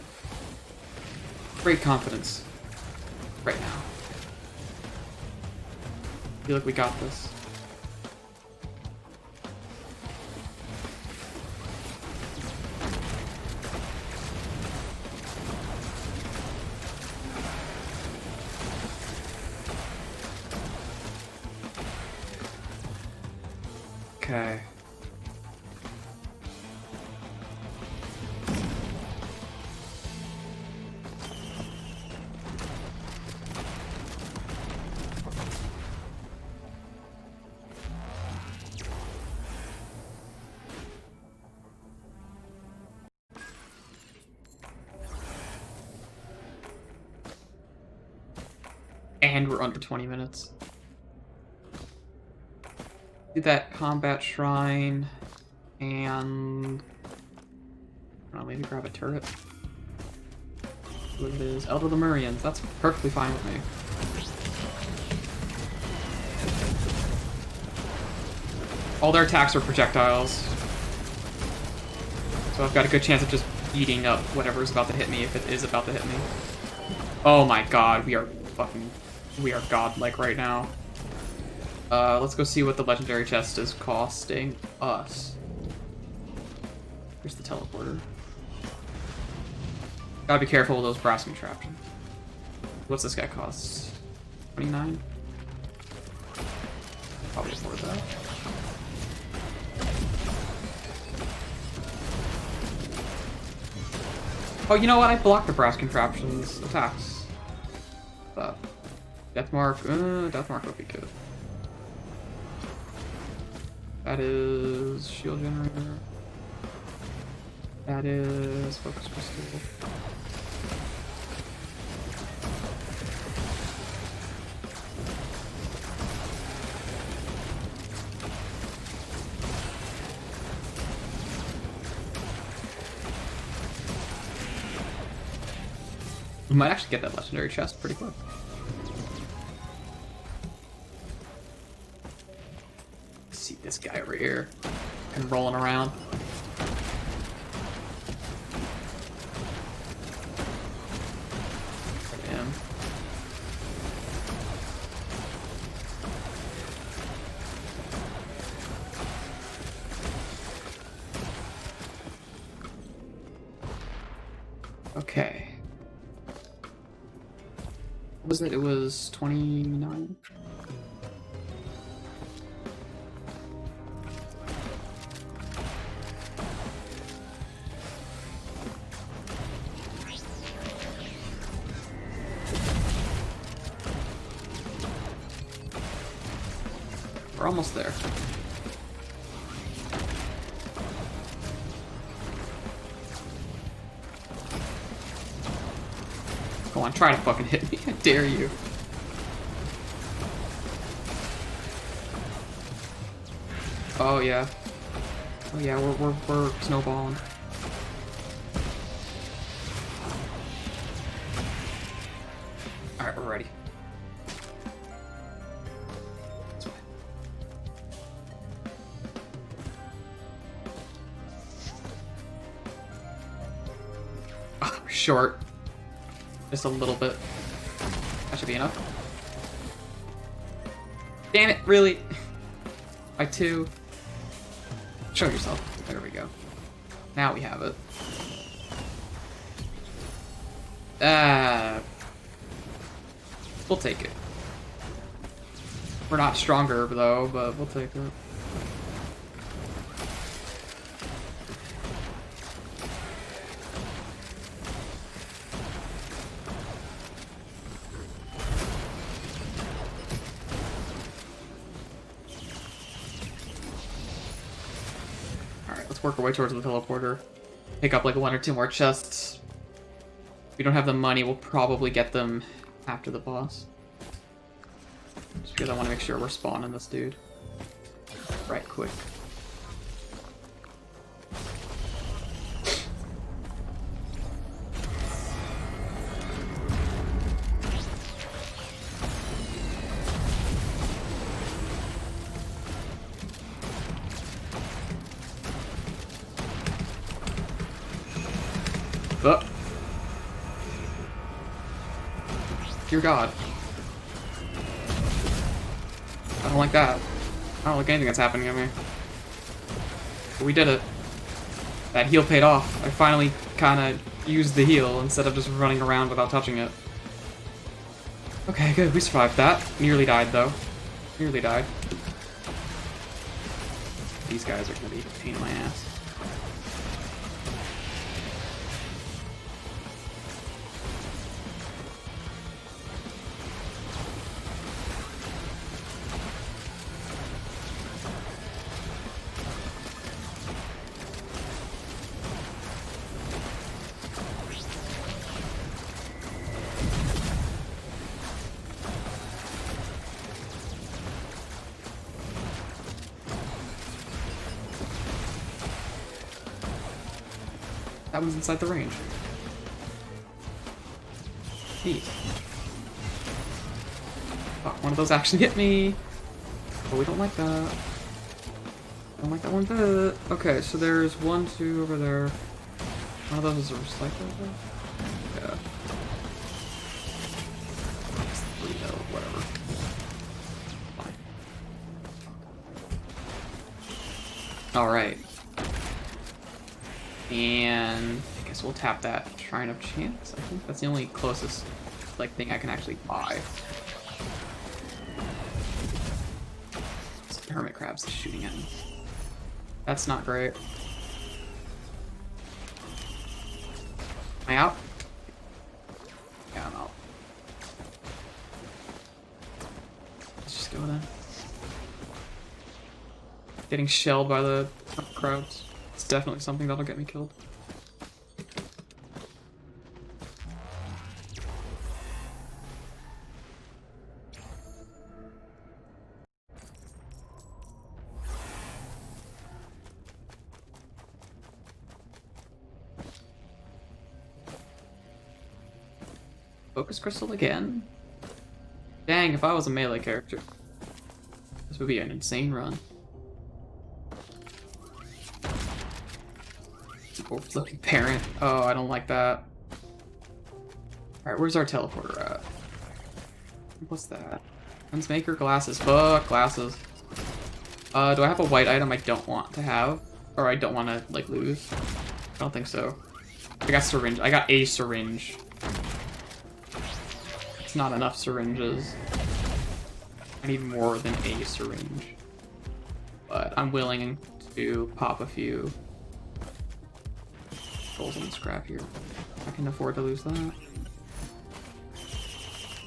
Great confidence. Right now. I feel like we got this. Okay. And we're under 20 minutes. Do that combat shrine, and I don't know, maybe grab a turret. What it is, Elder Lemurians. That's perfectly fine with me. All their attacks are projectiles, so I've got a good chance of just eating up whatever is about to hit me if it is about to hit me. Oh my god, we are godlike right now. Let's go see what the legendary chest is costing us. Here's the teleporter. Gotta be careful with those brass contraptions. What's this guy cost? 29? Probably afford that. Oh, you know what? I blocked the brass contraptions attacks. Deathmark. Deathmark would be good. That is shield generator. That is focus crystal. We might actually get that legendary chest pretty quick. See this guy over here and rolling around. Damn. Okay. What was it? It was 29? We're almost there. Go on, try to fucking hit me. I dare you. Oh yeah. Oh yeah, we're snowballing. Alright, we're ready. Oh, we're short. Just a little bit. That should be enough. Damn it, really? By 2. Show yourself. There we go. Now we have it. We'll take it. We're not stronger, though, but we'll take it. Work our way towards the teleporter. Pick up like 1 or 2 more chests. If we don't have the money, we'll probably get them after the boss. Just because I want to make sure we're spawning this dude right quick. Oh. Dear God. I don't like that. I don't like anything that's happening to me. But we did it. That heal paid off. I finally kind of used the heal instead of just running around without touching it. Okay, good. We survived that. Nearly died, though. Nearly died. These guys are going to be a pain in my ass. That one's inside the range. Neat. Oh, one of those actually hit me. Oh, we don't like that. Don't like that one bit. Okay, so there's 1, 2 over there. One of those is a recycler. Yeah. 3 though, whatever. Fine. All right. And I guess we'll tap that Shrine of Chance. I think that's the only closest like thing I can actually buy. Some hermit crabs shooting at me. That's not great. Am I out? Yeah, I'm out. Let's just go then. Getting shelled by the crowds. It's definitely something that'll get me killed. Focus crystal again? Dang, if I was a melee character, this would be an insane run. Overflowing parent. Oh, I don't like that. Alright, where's our teleporter at? What's that? Gunsmaker glasses. Fuck glasses. Do I have a white item I don't want to have? Or I don't want to, like, lose? I don't think so. I got syringe. I got a syringe. That's not enough syringes. I need more than a syringe. But I'm willing to pop a few goals and scrap here. I can afford to lose that.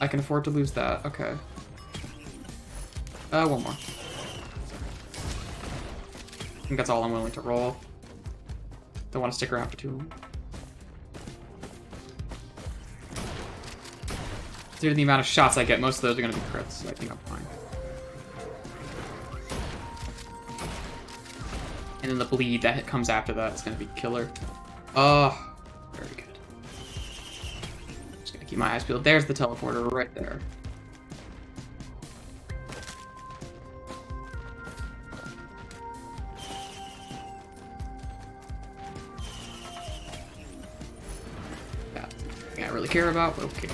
I can afford to lose that. Okay. One more. I think that's all I'm willing to roll. Don't want to stick around for too long. Due to the amount of shots I get, most of those are going to be crits, so I think I'm fine. And then the bleed that comes after that is going to be killer. Oh, very good. Just going to keep my eyes peeled. There's the teleporter right there. That thing I really care about, but okay.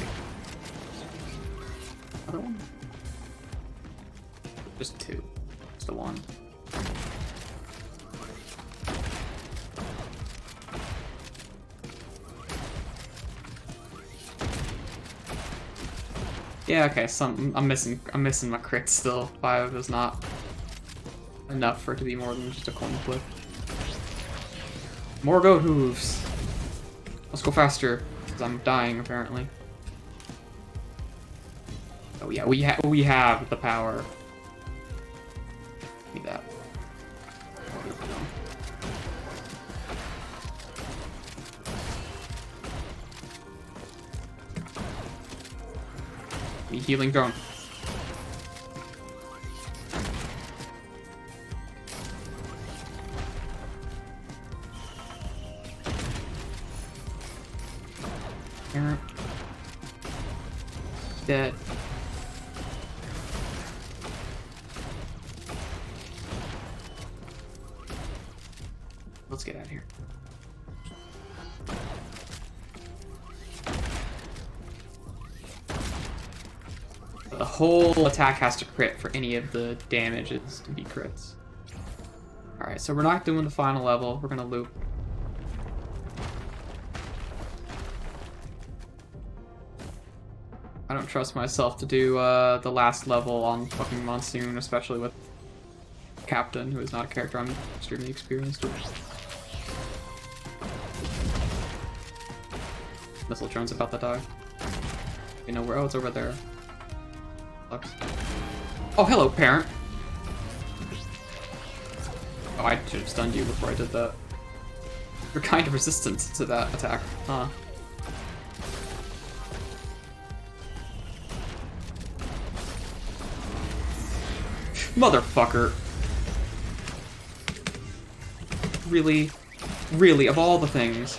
Other one? Just two. Just the one. Yeah, okay, I'm missing my crits still. 5 is not enough for it to be more than just a coin flip. More goat hooves. Let's go faster, because I'm dying apparently. Oh yeah, we have the power. Need that. Healing drone. Parent. Dead. Let's get out of here. The whole attack has to crit for any of the damages to be crits. Alright, so we're not doing the final level. We're gonna loop. I don't trust myself to do the last level on fucking Monsoon, especially with Captain, who is not a character I'm extremely experienced with. Missile drone's about to die. You know where? Oh, it's over there. Oh, hello, parent. Oh, I should have stunned you before I did that. You're kind of resistant to that attack, huh? Motherfucker. Really? Really, of all the things.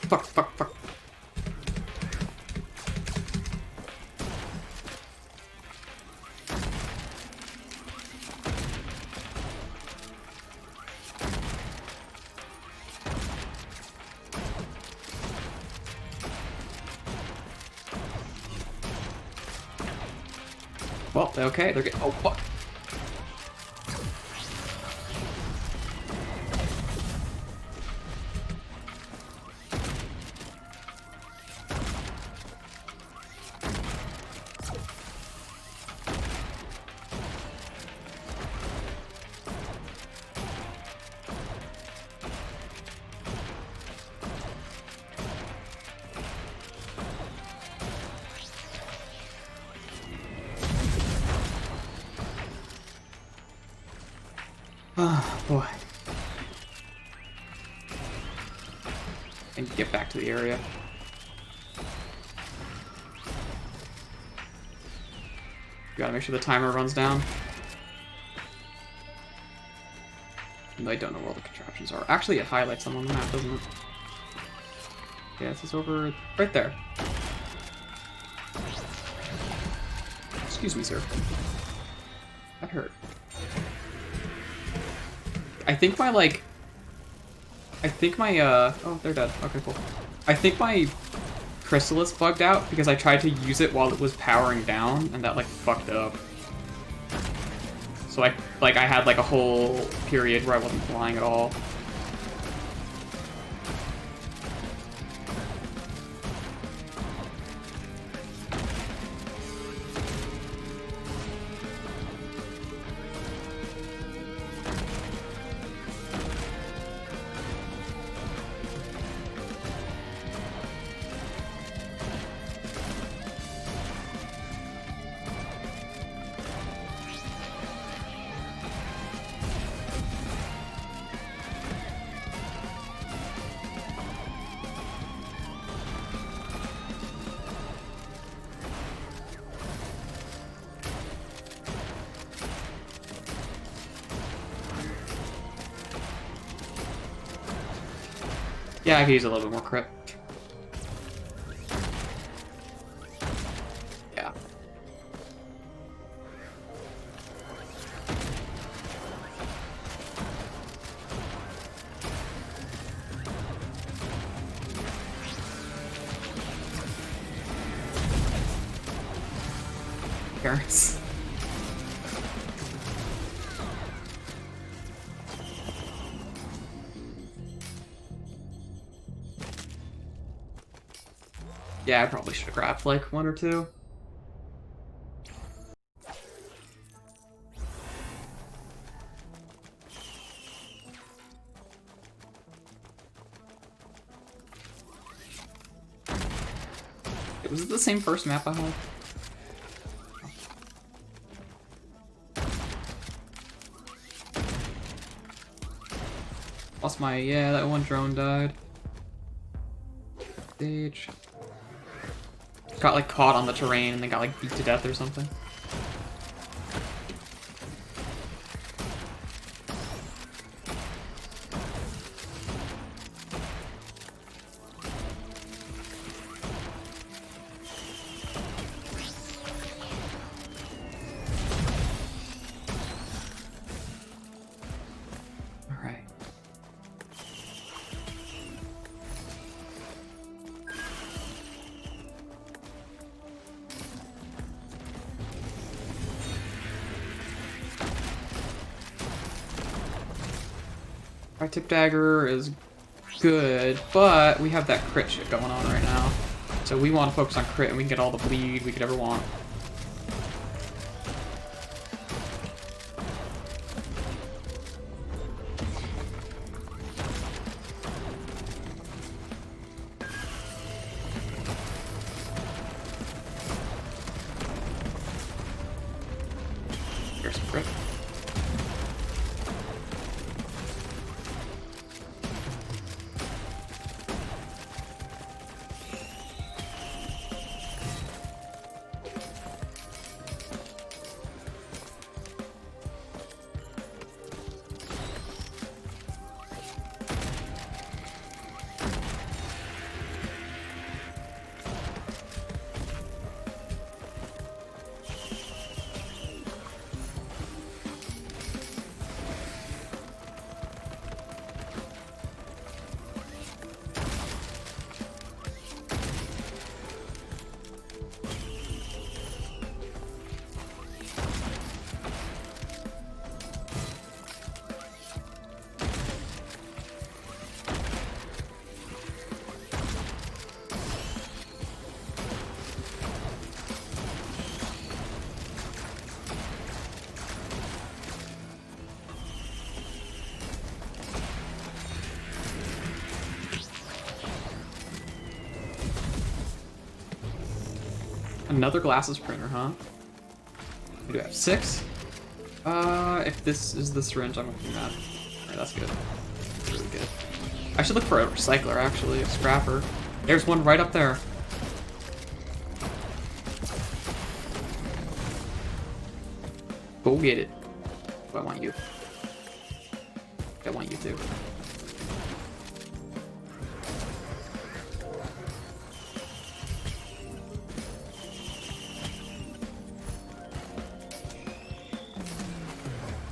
Fuck. Well, okay, they're getting. Oh, fuck. Oh, boy. And get back to the area. Gotta make sure the timer runs down. And I don't know where all the contraptions are. Actually, it highlights them on the map, doesn't it? Yeah, this is over right there. Excuse me, sir. That hurt. I think my, oh, they're dead. Okay, cool. I think my Chrysalis bugged out because I tried to use it while it was powering down, and that like fucked up. So I had like a whole period where I wasn't flying at all. Yeah, I could use a little bit more crit. Yeah. Parents. Yeah, I probably should have grabbed like one or two. Was it the same first map I had? Lost my, yeah, that one drone died. Stage. Got like caught on the terrain and then got like beat to death or something. Our tip dagger is good, but we have that crit shit going on right now. So we want to focus on crit and we can get all the bleed we could ever want. Here's some crit. Another glasses printer, huh? We do have 6. If this is the syringe, I'm looking at. Alright, that's good. That's really good. I should look for a recycler, actually, a scrapper. There's one right up there. Go get it. I want you. I want you too.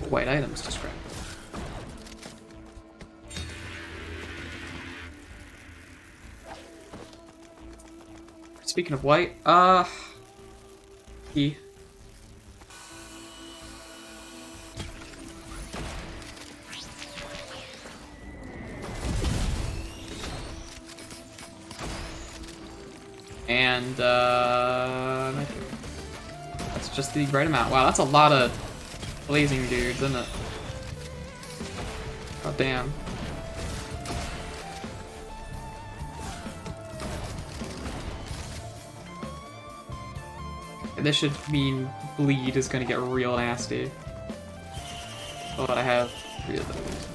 White items to scrap. speaking of white, E. And, that's just the right amount. Wow, that's a lot of blazing dudes, isn't it? Oh, damn. This should mean bleed is gonna get real nasty. But I have 3 of those.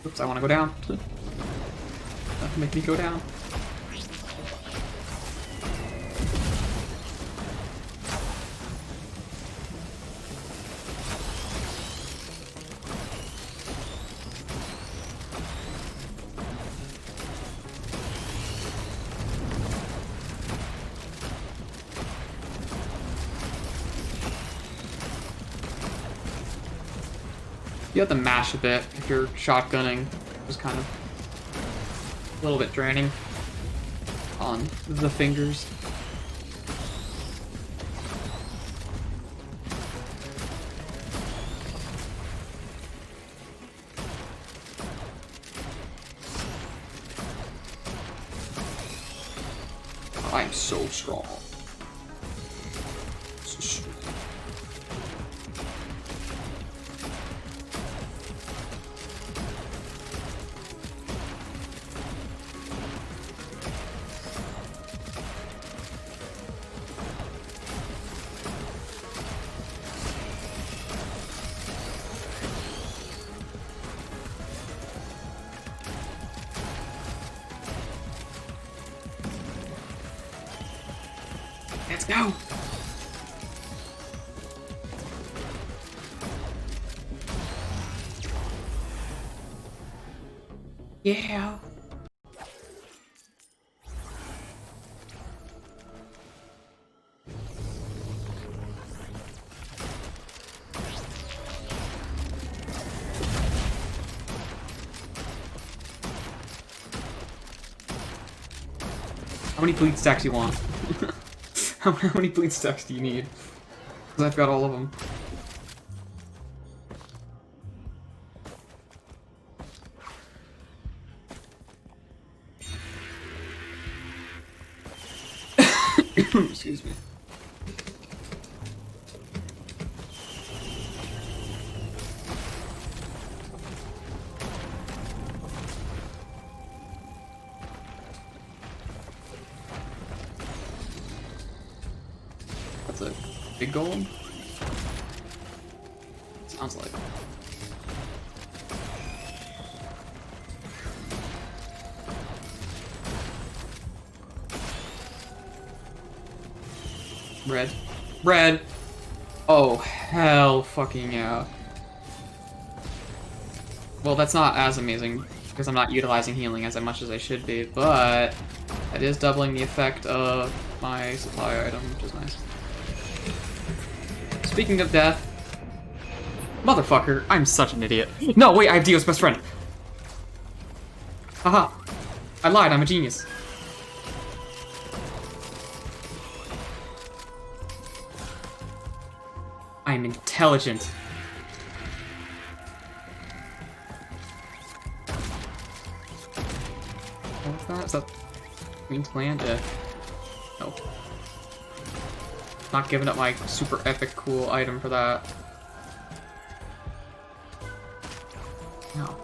Oops, I want to go down. That'll make me go down. You have to mash a bit if you're shotgunning. Just kind of a little bit draining on the fingers. I am so strong. So strong. Let's go! Yeah. How many bleed stacks do you want? How many bleed stacks do you need? Because I've got all of them. Excuse me. That's a big golem? Sounds like. Red. Red! Oh, hell fucking yeah. Well, that's not as amazing, because I'm not utilizing healing as much as I should be, but it is doubling the effect of my supply item, which is nice. Speaking of death... Motherfucker, I'm such an idiot. No, wait, I have Dio's best friend! Haha. I lied, I'm a genius. I'm intelligent. What's that? Is that Queen's Land? No. Not giving up my super epic cool item for that. No.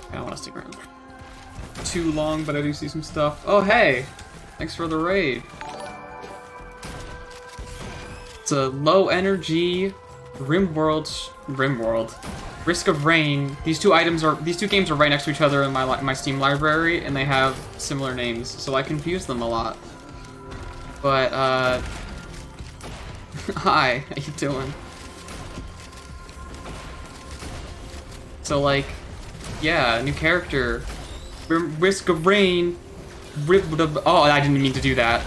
I don't want to stick around too long, but I do see some stuff. Oh, hey! Thanks for the raid. It's a low energy Rimworld Risk of Rain. These two games are right next to each other in my Steam library, and they have similar names, so I confuse them a lot. But hi, how you doing? So like, yeah, new character. Risk of Rain. Oh, I didn't mean to do that.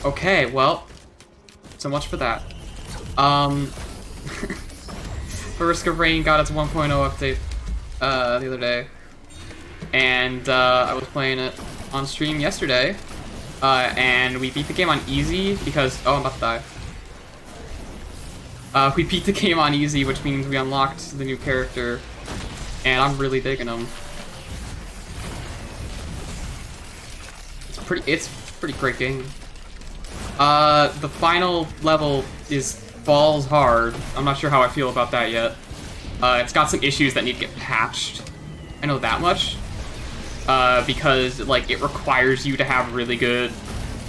Okay, well, so much for that. Risk of Rain got its 1.0 update the other day, and I was playing it on stream yesterday, and we beat the game on easy because I'm about to die. We beat the game on easy, which means we unlocked the new character, and I'm really digging him. It's a pretty great game. The final level falls hard. I'm not sure how I feel about that yet. It's got some issues that need to get patched. I know that much. Because, like, it requires you to have really good,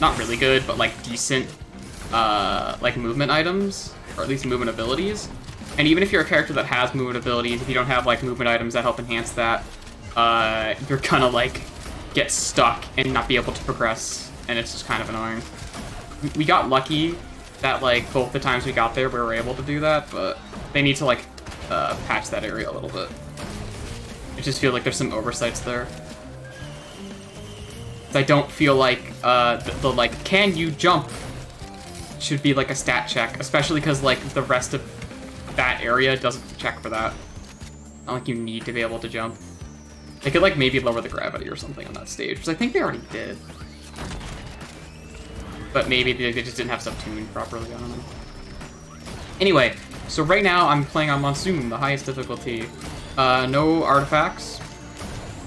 not really good, but, like, decent, like, movement items, or at least movement abilities. And even if you're a character that has movement abilities, if you don't have, like, movement items that help enhance that, you're gonna, like, get stuck and not be able to progress, and it's just kind of annoying. We got lucky that, like, both the times we got there we were able to do that, but they need to, like, patch that area a little bit. I just feel like there's some oversights there. I don't feel like the like, can you jump should be like a stat check, especially because like the rest of that area doesn't check for that. Not like you need to be able to jump. They could like maybe lower the gravity or something on that stage, which I think they already did. But maybe they just didn't have stuff tuned properly, I don't know. Anyway, so right now I'm playing on Monsoon, the highest difficulty. No artifacts.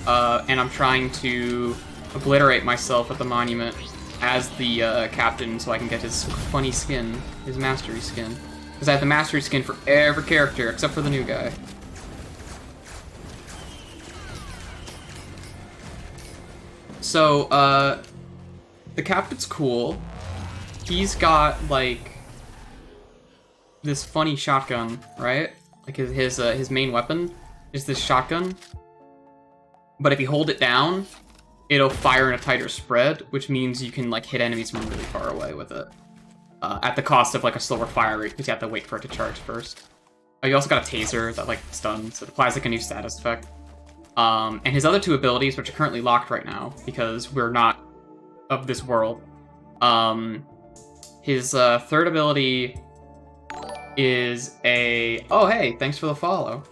And I'm trying to obliterate myself at the monument as the captain so I can get his funny skin, his mastery skin. Because I have the mastery skin for every character except for the new guy. So, the captain's cool. He's got, like, this funny shotgun, right? Like, his main weapon is this shotgun. But if you hold it down, it'll fire in a tighter spread, which means you can, like, hit enemies from really far away with it. At the cost of, like, a slower fire rate, because you have to wait for it to charge first. Oh, you also got a taser that, like, stuns. It applies, like, a new status effect. And his other two abilities, which are currently locked right now, because we're not of this world. His third ability is a... Oh, hey, thanks for the follow.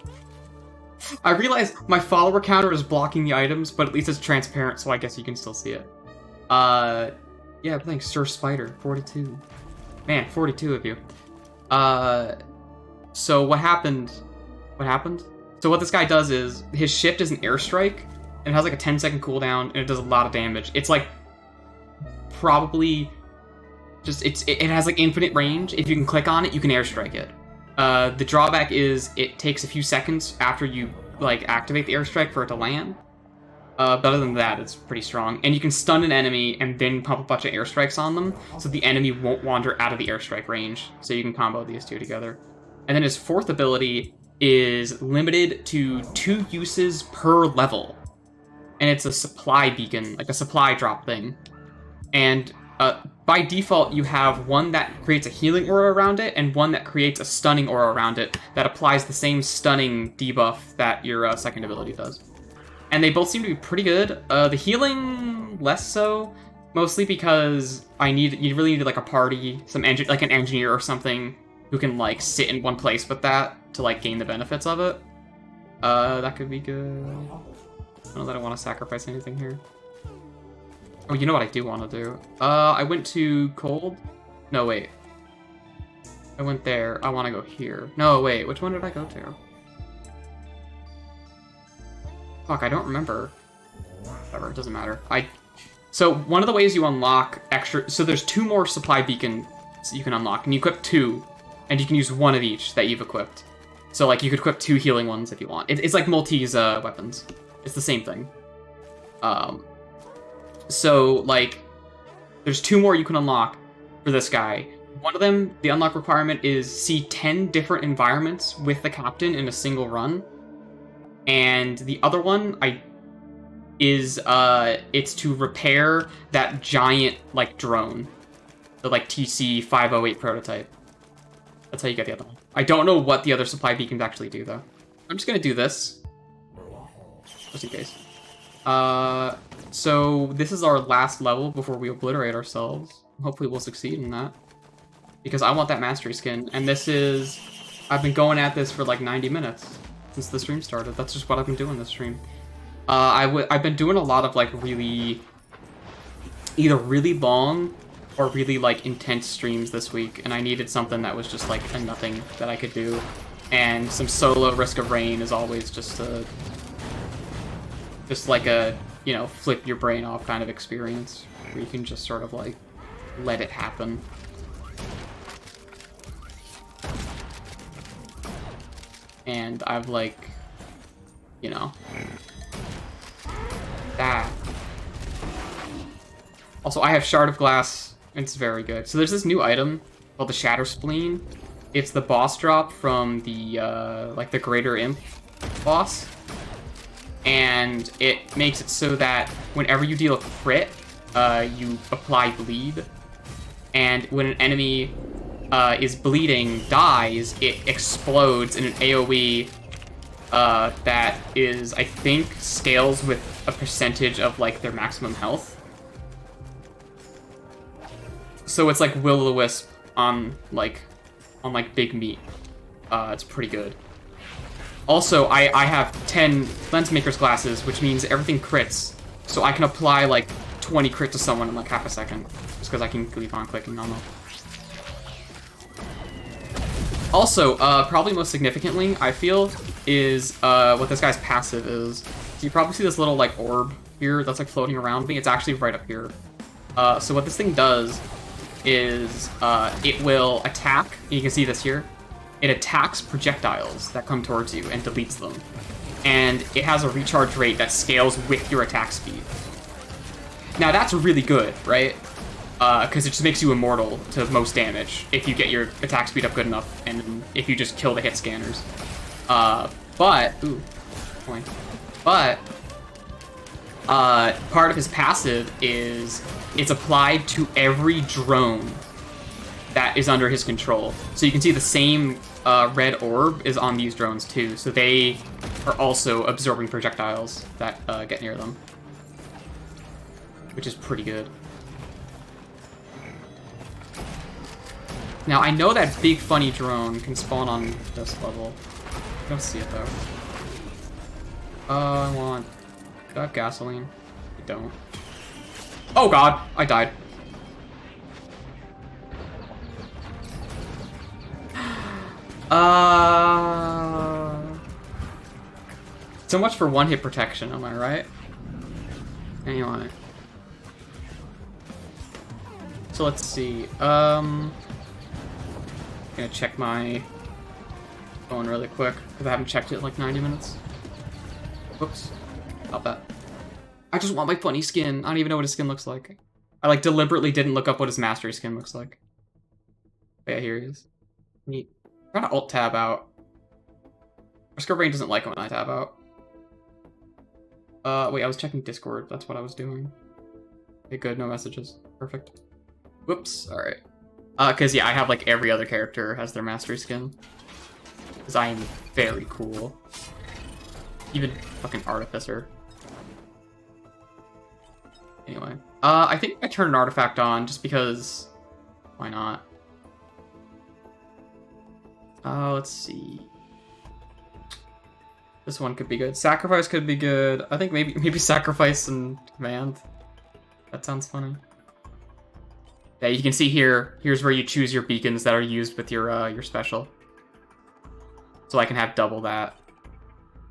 I realize my follower counter is blocking the items, but at least it's transparent, so I guess you can still see it. Yeah, thanks, Sir Spider, 42. Man, 42 of you. So what happened? What happened? So what this guy does is, his shift is an airstrike, and it has like a 10-second cooldown, and it does a lot of damage. It's like, probably, just, it has like infinite range. If you can click on it, you can airstrike it. The drawback is, it takes a few seconds after you, like, activate the airstrike for it to land. But other than that, it's pretty strong. And you can stun an enemy and then pump a bunch of airstrikes on them, so the enemy won't wander out of the airstrike range. So you can combo these two together. And then his fourth ability is limited to 2 uses per level. And it's a supply beacon, like a supply drop thing. And by default, you have one that creates a healing aura around it, and one that creates a stunning aura around it that applies the same stunning debuff that your second ability does. And they both seem to be pretty good. The healing, less so, mostly because you really need like a party, like an engineer or something, who can like sit in one place with that to like gain the benefits of it. That could be good. I don't know that I want to sacrifice anything here. Oh, you know what I do want to do? I went to cold? No, wait. I went there. I want to go here. No, wait. Which one did I go to? Fuck, I don't remember. Whatever, it doesn't matter. So, one of the ways you unlock extra... So there's 2 more supply beacons you can unlock, and you equip 2, and you can use 1 of each that you've equipped. So, like, you could equip 2 healing ones if you want. It's like Maltese weapons. It's the same thing. So, like, there's 2 more you can unlock for this guy, one of them, the unlock requirement is see 10 different environments with the captain in a single run. And the other one, it's to repair that giant, like, drone. The, like, TC-508 prototype. That's how you get the other one. I don't know what the other supply beacons actually do, though. I'm just gonna do this. Just in case. So this is our last level before we obliterate ourselves. Hopefully we'll succeed in that. Because I want that mastery skin. And this is... I've been going at this for like 90 minutes since the stream started. That's just what I've been doing this stream. I've been doing a lot of like really... either really long or really like intense streams this week. And I needed something that was just like a nothing that I could do. And some solo Risk of Rain is always just like a, you know, flip your brain off kind of experience. Where you can just sort of like let it happen. And I've like, you know, that. Also, I have Shard of Glass. It's very good. So there's this new item called the Shatter Spleen. It's the boss drop from the, like the Greater Imp boss. And it makes it so that whenever you deal a crit, you apply bleed. And when an enemy is bleeding, dies, it explodes in an AoE that is, I think, scales with a percentage of like their maximum health. So it's like Will-O-the-Wisp on like big meat. It's pretty good. Also, I have 10 Lensmaker's Glasses, which means everything crits. So I can apply like 20 crit to someone in like half a second. Just because I can keep on clicking on them. Also, probably most significantly, I feel, is what this guy's passive is. So you probably see this little like orb here that's like floating around me. It's actually right up here. So what this thing does is it will attack. You can see this here. It attacks projectiles that come towards you and deletes them. And it has a recharge rate that scales with your attack speed. Now that's really good, right? Because it just makes you immortal to most damage if you get your attack speed up good enough and if you just kill the hit scanners. But part of his passive is it's applied to every drone that is under his control. So you can see the same red orb is on these drones too. So they are also absorbing projectiles that get near them, which is pretty good. Now I know that big funny drone can spawn on this level. I don't see it though. I want... Do I have gasoline? I don't. Oh god! I died. So much for one hit protection, am I right? Anyway. So let's see. Gonna check my phone really quick, because I haven't checked it in like 90 minutes. Whoops. Not that. I just want my funny skin. I don't even know what his skin looks like. I like deliberately didn't look up what his mastery skin looks like. But yeah, here he is. Neat. I'm trying to alt-tab out. Risk of Rain doesn't like it when I tab out. Wait, I was checking Discord. That's what I was doing. Okay, good. No messages. Perfect. Whoops. Alright. Because, yeah, I have, like, every other character has their mastery skin. Because I am very cool. Even fucking Artificer. Anyway. I think I turned an artifact on just because... Why not? Let's see. This one could be good. Sacrifice could be good. I think maybe Sacrifice and Command. That sounds funny. Yeah, you can see here. Here's where you choose your beacons that are used with your special. So I can have double that,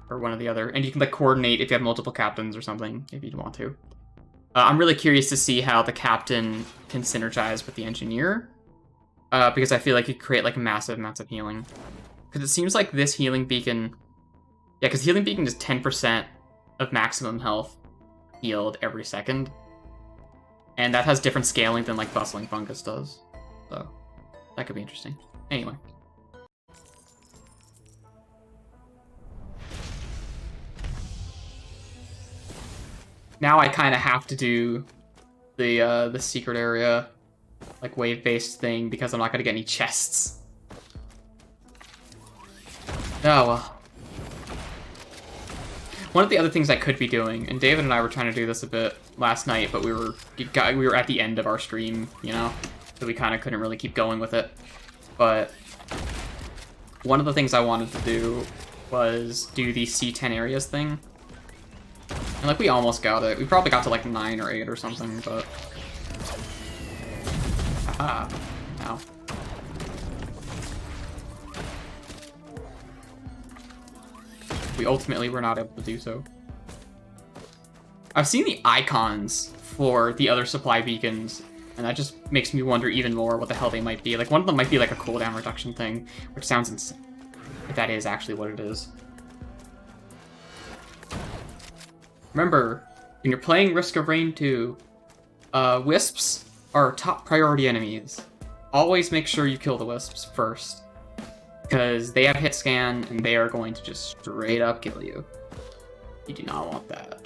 or one or the other, and you can like coordinate if you have multiple captains or something if you want to. I'm really curious to see how the captain can synergize with the engineer, because I feel like you create like massive amounts of healing. Because it seems like this healing beacon, yeah, because healing beacon is 10% of maximum health healed every second. And that has different scaling than like Bustling Fungus does. So That could be interesting. Anyway. Now I kind of have to do the secret area, like wave-based thing, because I'm not gonna get any chests. Oh well. One of the other things I could be doing, and David and I were trying to do this a bit last night, but we were at the end of our stream, you know, so we kind of couldn't really keep going with it. But one of the things I wanted to do was do the C10 areas thing. And like we almost got it. We probably got to like 9 or 8 or something, but haha. Ow. We ultimately were not able to do so. I've seen the icons for the other supply beacons, and that just makes me wonder even more what the hell they might be. Like, one of them might be like a cooldown reduction thing, which sounds insane, if that is actually what it is. Remember, when you're playing Risk of Rain 2, wisps are top priority enemies. Always make sure you kill the wisps first, because they have hit scan, and they are going to just straight up kill you. You do not want that.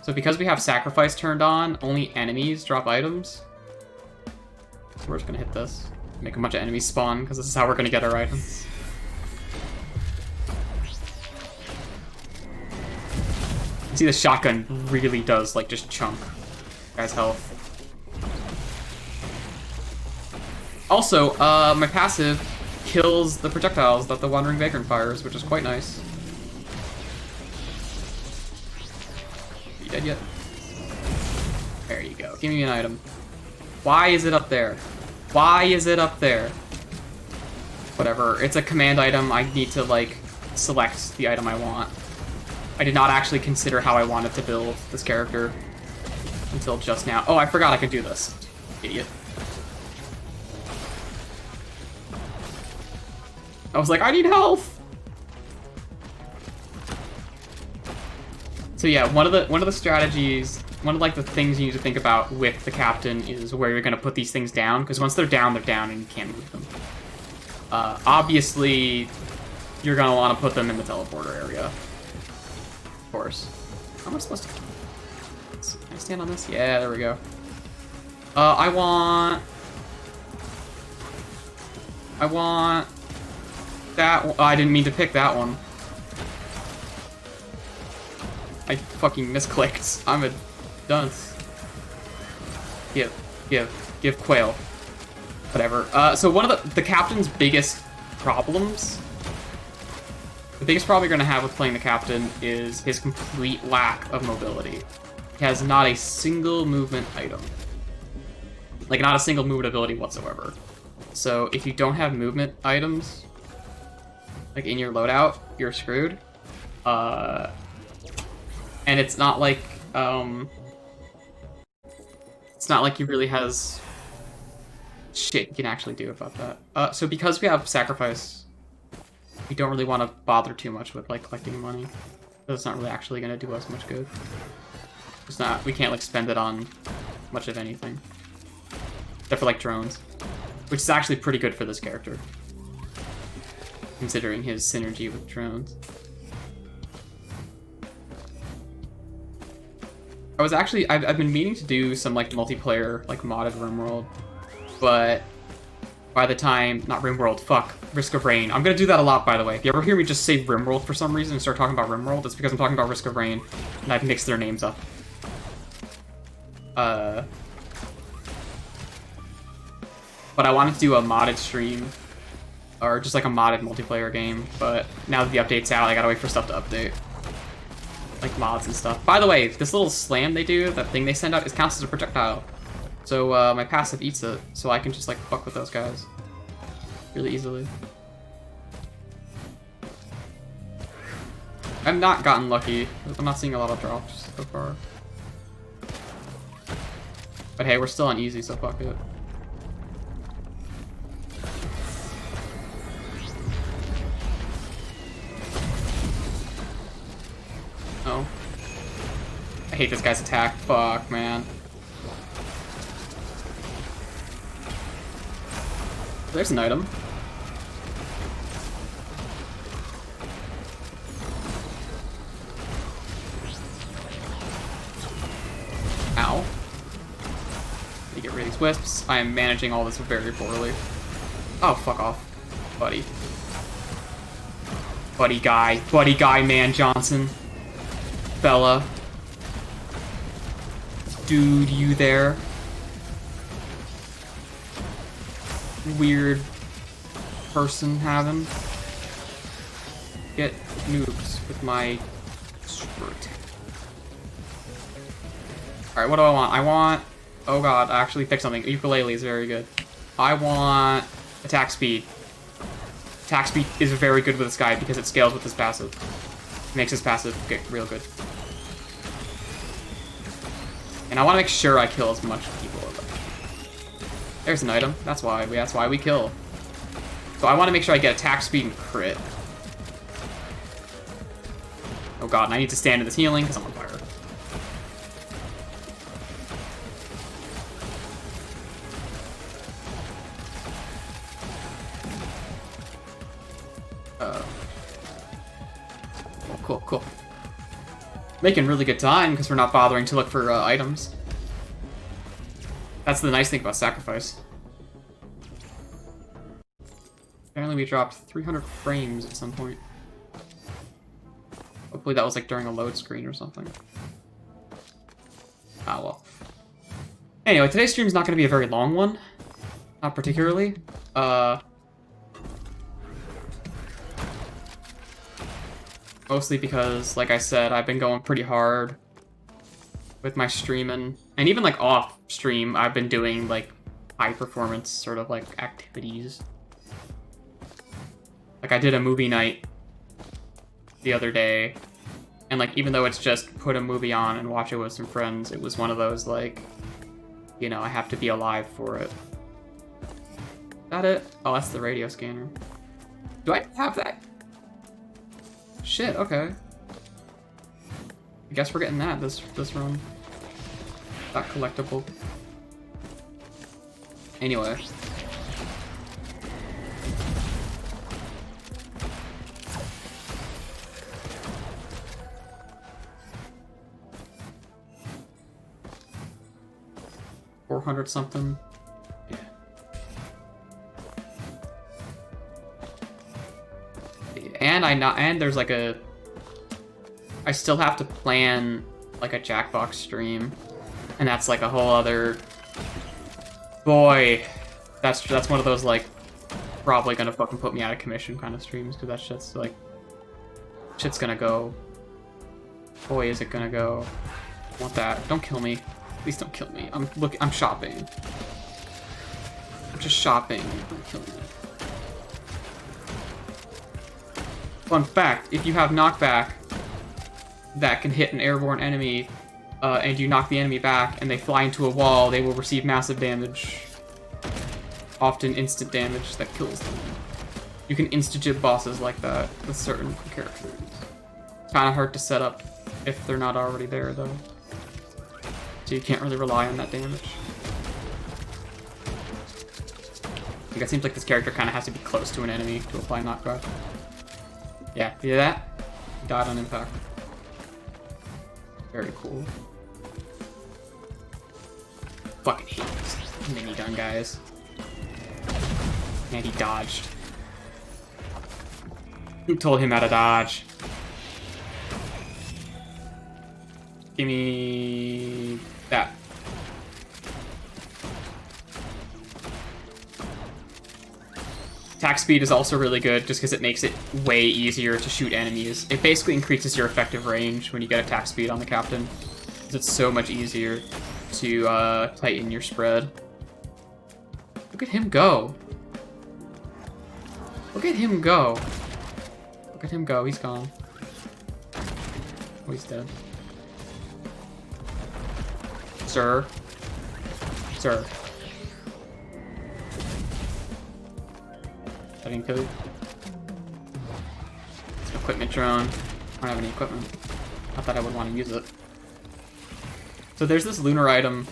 So because we have Sacrifice turned on, only enemies drop items. So we're just gonna hit this. Make a bunch of enemies spawn, because this is how we're gonna get our items. You see the shotgun really does, like, just chunk guy's health. Also, my passive kills the projectiles that the Wandering Vagrant fires, which is quite nice. Are you dead yet? There you go. Give me an item. Why is it up there? Why is it up there? Whatever. It's a command item. I need to, like, select the item I want. I did not actually consider how I wanted to build this character until just now. Oh, I forgot I could do this. Idiot. I was like, I need health. So yeah, one of the strategies, one of like the things you need to think about with the captain is where you're gonna put these things down, because once they're down, and you can't move them. Obviously, you're gonna want to put them in the teleporter area. Of course. How am I supposed to? Can I stand on this? Yeah, there we go. I want that. Oh, I didn't mean to pick that one. I fucking misclicked. I'm a dunce. Give quail. Whatever. So one of the captain's biggest problems, the biggest problem you're gonna have with playing the captain is his complete lack of mobility. He has not a single movement item. Like, not a single movement ability whatsoever. So if you don't have movement items, like in your loadout, you're screwed. And it's not like he really has shit you can actually do about that. So because we have Sacrifice, we don't really want to bother too much with like collecting money. It's not really actually gonna do us much good. It's not. We can't like spend it on much of anything, except for like drones, which is actually pretty good for this character, considering his synergy with drones. I've been meaning to do some like multiplayer, like modded RimWorld, but by the time, not RimWorld, fuck, Risk of Rain. I'm gonna do that a lot, by the way. If you ever hear me just say RimWorld for some reason and start talking about RimWorld, it's because I'm talking about Risk of Rain, and I've mixed their names up. But I wanted to do a modded stream, or just like a modded multiplayer game, but now that the update's out, I gotta wait for stuff to update. Like mods and stuff. By the way, this little slam they do, that thing they send out, it counts as a projectile. So my passive eats it, so I can just like fuck with those guys really easily. I've not gotten lucky. I'm not seeing a lot of drops so far. But hey, we're still on easy, so fuck it. Oh. I hate this guy's attack. Fuck, man. There's an item. Ow. Let me get rid of these wisps. I am managing all this very poorly. Oh, fuck off, buddy. Buddy guy, man Johnson. Bella. Dude, you there? Weird person having. Get nuked with my squirt. Alright, what do I want? I want... Oh god, I actually picked something. Ukulele is very good. I want attack speed. Attack speed is very good with this guy because it scales with his passive. It makes his passive get real good. And I want to make sure I kill as much people as I can. There's an item. That's why we kill. So I want to make sure I get attack speed and crit. Oh god, and I need to stand in this healing because I'm on fire. Cool. Making really good time because we're not bothering to look for items. That's the nice thing about sacrifice. Apparently we dropped 300 frames at some point. Hopefully that was like during a load screen or something. Ah, well. Anyway, today's stream is not going to be a very long one. Not particularly. Mostly because, like I said, I've been going pretty hard with my streaming. And even, like, off stream, I've been doing, like, high-performance sort of, like, activities. Like, I did a movie night the other day. And, like, even though it's just put a movie on and watch it with some friends, it was one of those, like, you know, I have to be alive for it. Is that it? Oh, that's the radio scanner. Do I have that? Shit, okay. I guess we're getting that this run. That collectible. Anyway. $400 something. Yeah. And there's like a... I still have to plan like a Jackbox stream. And that's like a whole other... Boy. That's one of those like... Probably gonna fucking put me out of commission kind of streams. Because that shit's like... Shit's gonna go. Boy, is it gonna go. I want that. Don't kill me. Please don't kill me. I'm shopping. I'm just shopping. Don't kill me. Fun fact, if you have knockback that can hit an airborne enemy, and you knock the enemy back and they fly into a wall, they will receive massive damage. Often instant damage that kills them. You can insta-jib bosses like that with certain characters. It's kind of hard to set up if they're not already there, though. So you can't really rely on that damage. Like, it seems like this character kind of has to be close to an enemy to apply knockback. Yeah, you hear that? He died on impact. Very cool. Fucking hate these mini-gun guys. And he dodged. Who told him how to dodge? Give me that. Attack speed is also really good just because it makes it way easier to shoot enemies. It basically increases your effective range when you get attack speed on the captain. Because it's so much easier to tighten your spread. Look at him go. Look at him go. Look at him go. He's gone. Oh, he's dead. Sir. Sir. I didn't kill you. It's an equipment drone. I don't have any equipment. Not that I would want to use it. So there's this lunar item.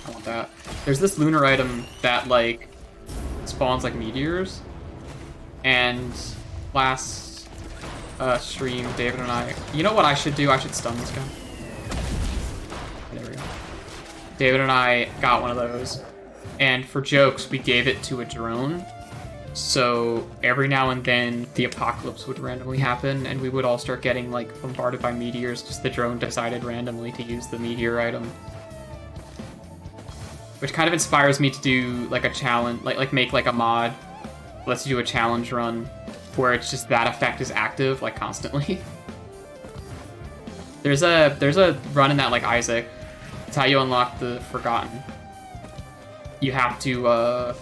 I want that. There's this lunar item that, like, spawns, like, meteors. And last stream, David and I... You know what I should do? I should stun this guy. There we go. David and I got one of those. And for jokes, we gave it to a drone. So every now and then, the apocalypse would randomly happen, and we would all start getting, like, bombarded by meteors, because the drone decided randomly to use the meteor item. Which kind of inspires me to do, like, a challenge, like make, like, a mod. Let's do a challenge run, where it's just that effect is active, like, constantly. There's a run in that, like, Isaac. It's how you unlock the Forgotten. You have to,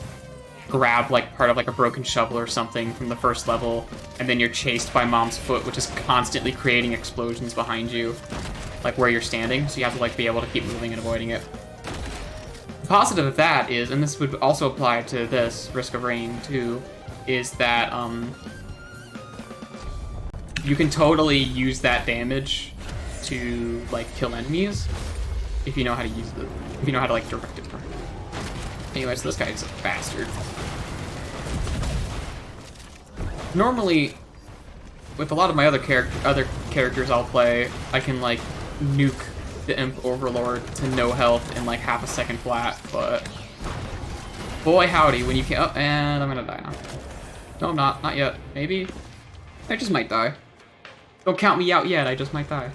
grab, like, part of, like, a broken shovel or something from the first level, and then you're chased by Mom's foot, which is constantly creating explosions behind you, like, where you're standing, so you have to, like, be able to keep moving and avoiding it. The positive of that is, and this would also apply to this, Risk of Rain, too, is that, you can totally use that damage to, like, kill enemies, if you know how to use it, if you know how to, like, direct it. Anyways, this guy's a bastard. Normally, with a lot of my other characters I'll play, I can, like, nuke the Imp Overlord to no health in, like, half a second flat, but... Boy howdy, when you can... Oh, and I'm gonna die now. No, I'm not. Not yet. Maybe? I just might die. Don't count me out yet, I just might die.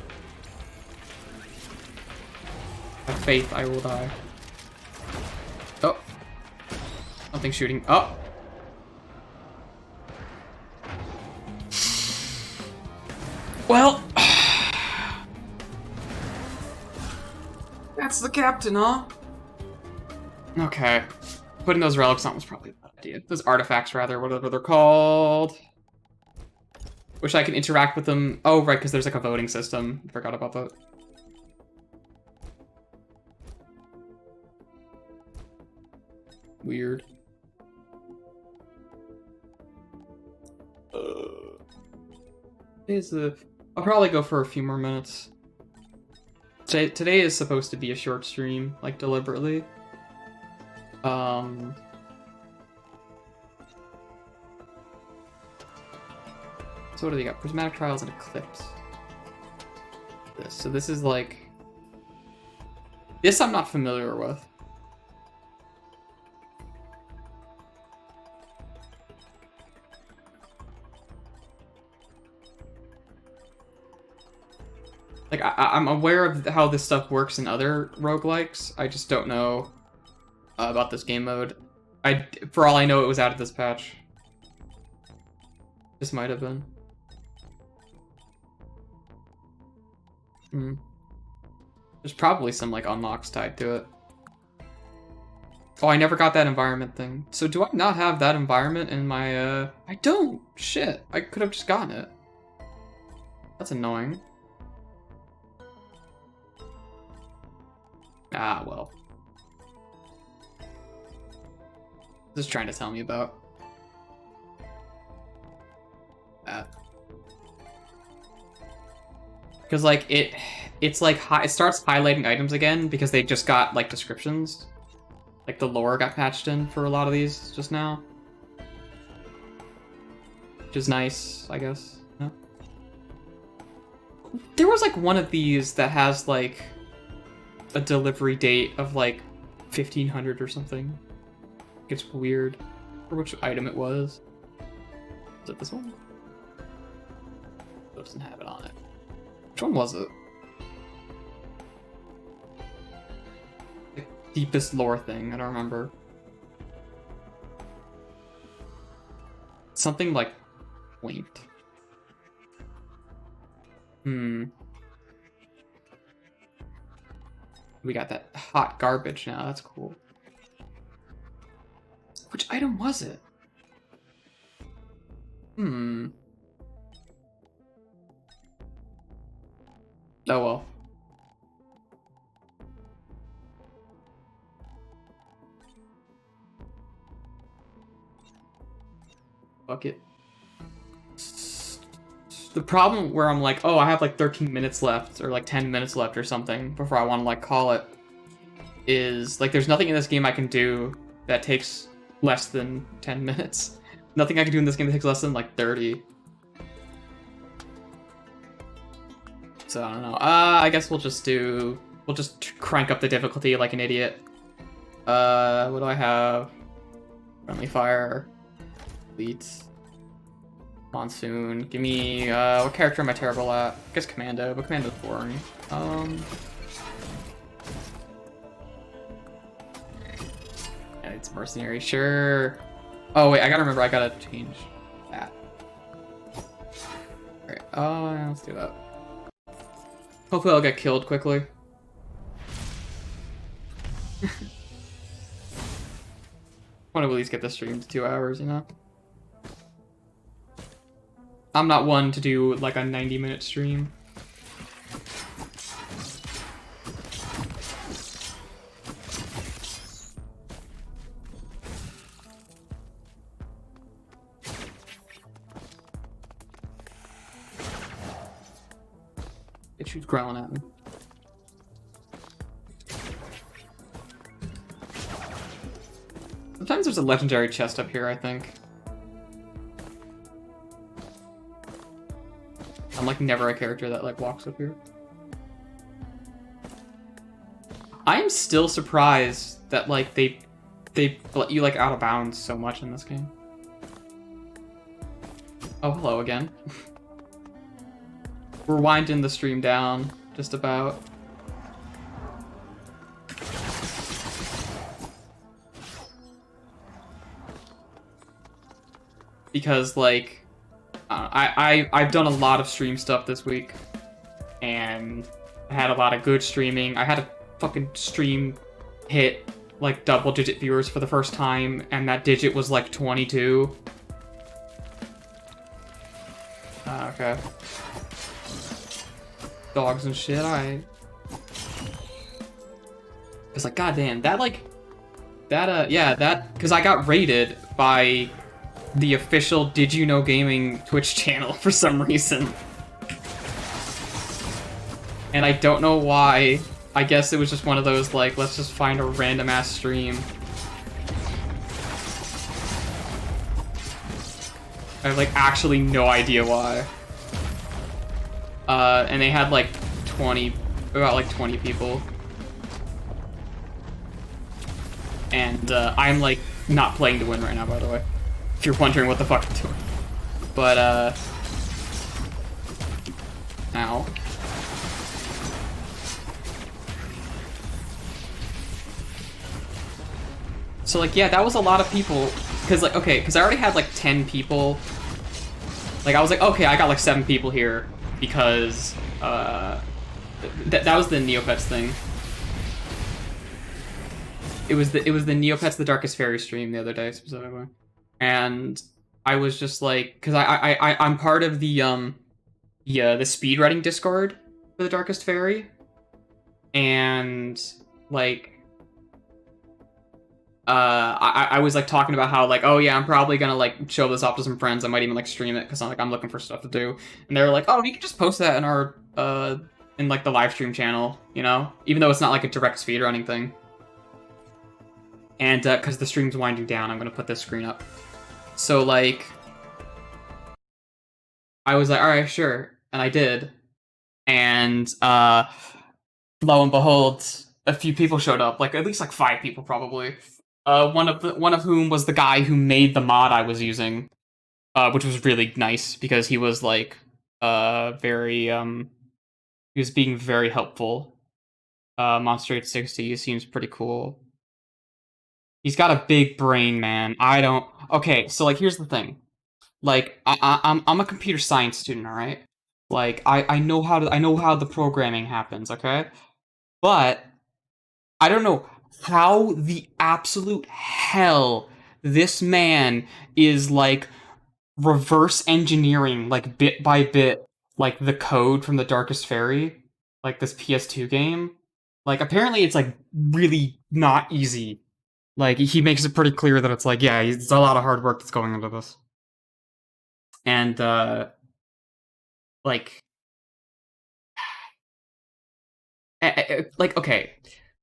Have faith, I will die. Oh. Something shooting. Oh! Well... That's the captain, huh? Okay. Putting those relics on was probably a bad idea. Those artifacts, rather, whatever they're called. Wish I could interact with them. Oh, right, because there's, like, a voting system. Forgot about that. Weird. I'll probably go for a few more minutes. Today is supposed to be a short stream, like, deliberately. So what do they got? Prismatic Trials and Eclipse. So this is, like... This I'm not familiar with. Like, I'm aware of how this stuff works in other roguelikes. I just don't know about this game mode. For all I know, it was added this patch. This might have been. There's probably some, like, unlocks tied to it. Oh, I never got that environment thing. So do I not have that environment in my, I don't! Shit! I could have just gotten it. That's annoying. Ah, well. Just trying to tell me about that. Because, like, it's like, it starts highlighting items again because they just got, like, descriptions. Like, the lore got patched in for a lot of these just now. Which is nice, I guess. Yeah. There was, like, one of these that has, like, a delivery date of, like, 1500 or something. It's weird. Or which item it was. Is it this one? It doesn't have it on it. Which one was it? The deepest lore thing, I don't remember. Something like point. We got that hot garbage now, that's cool. Which item was it? Oh well. Fuck it. the problem where I'm like, oh, I have like 13 minutes left or like 10 minutes left or something before I want to like call it, is like there's nothing in this game I can do that takes less than 10 minutes. Nothing I can do in this game that takes less than like 30. So I don't know. I guess we'll just crank up the difficulty like an idiot. What do I have? Friendly fire. Elite. Monsoon. Give me, what character am I terrible at? I guess Commando, but Commando's boring. Yeah, it's Mercenary, sure. Oh wait, I gotta remember, I gotta change that. Alright, yeah, let's do that. Hopefully I'll get killed quickly. Want to at least get the stream to 2 hours, you know? I'm not one to do like a 90-minute stream. She's growling at me. Sometimes there's a legendary chest up here, I think. I'm like never a character that like walks up here. I am still surprised that like they let you like out of bounds so much in this game. Oh, hello again. We're winding the stream down just about. Because like I've done a lot of stream stuff this week, and I had a lot of good streaming. I had a fucking stream hit like double-digit viewers for the first time, and that digit was like 22. Okay. Dogs and shit, alright. It's like, goddamn, because I got raided by the official Did You Know Gaming Twitch channel for some reason. And I don't know why. I guess it was just one of those, like, let's just find a random-ass stream. I have, like, actually no idea why. And they had, like, about 20 people. And, I'm, like, not playing to win right now, by the way. If you're wondering what the fuck I'm doing. But, ow. So, like, yeah, that was a lot of people. Because, like, okay, because I already had, like, 10 people. Like, I was like, okay, I got, like, 7 people here. Because, that was the Neopets thing. It was the Neopets The Darkest Fairy stream the other day, specifically. And I was just like, because I'm part of the speedrunning Discord for The Darkest Fairy. And, like, I was like talking about how like, oh yeah, I'm probably gonna like show this off to some friends. I might even like stream it because I'm looking for stuff to do. And they were like, oh, you can just post that in our in like the live stream channel, you know, even though it's not like a direct speedrunning thing. And because the stream's winding down, I'm gonna put this screen up. So like, I was like, all right, sure, and I did. And lo and behold, a few people showed up, like at least like 5 people probably. One of whom was the guy who made the mod I was using, which was really nice because he was like very he was being very helpful. Monster 860 seems pretty cool. He's got a big brain, man. I don't. Okay, so like here's the thing. Like I'm a computer science student, all right? Like I know how the programming happens, okay? But I don't know how the absolute hell this man is like reverse engineering like bit by bit like the code from The Darkest Fairy, like this PS2 game. Like apparently it's like really not easy. Like he makes it pretty clear that it's like, yeah, it's a lot of hard work that's going into this. And like like okay,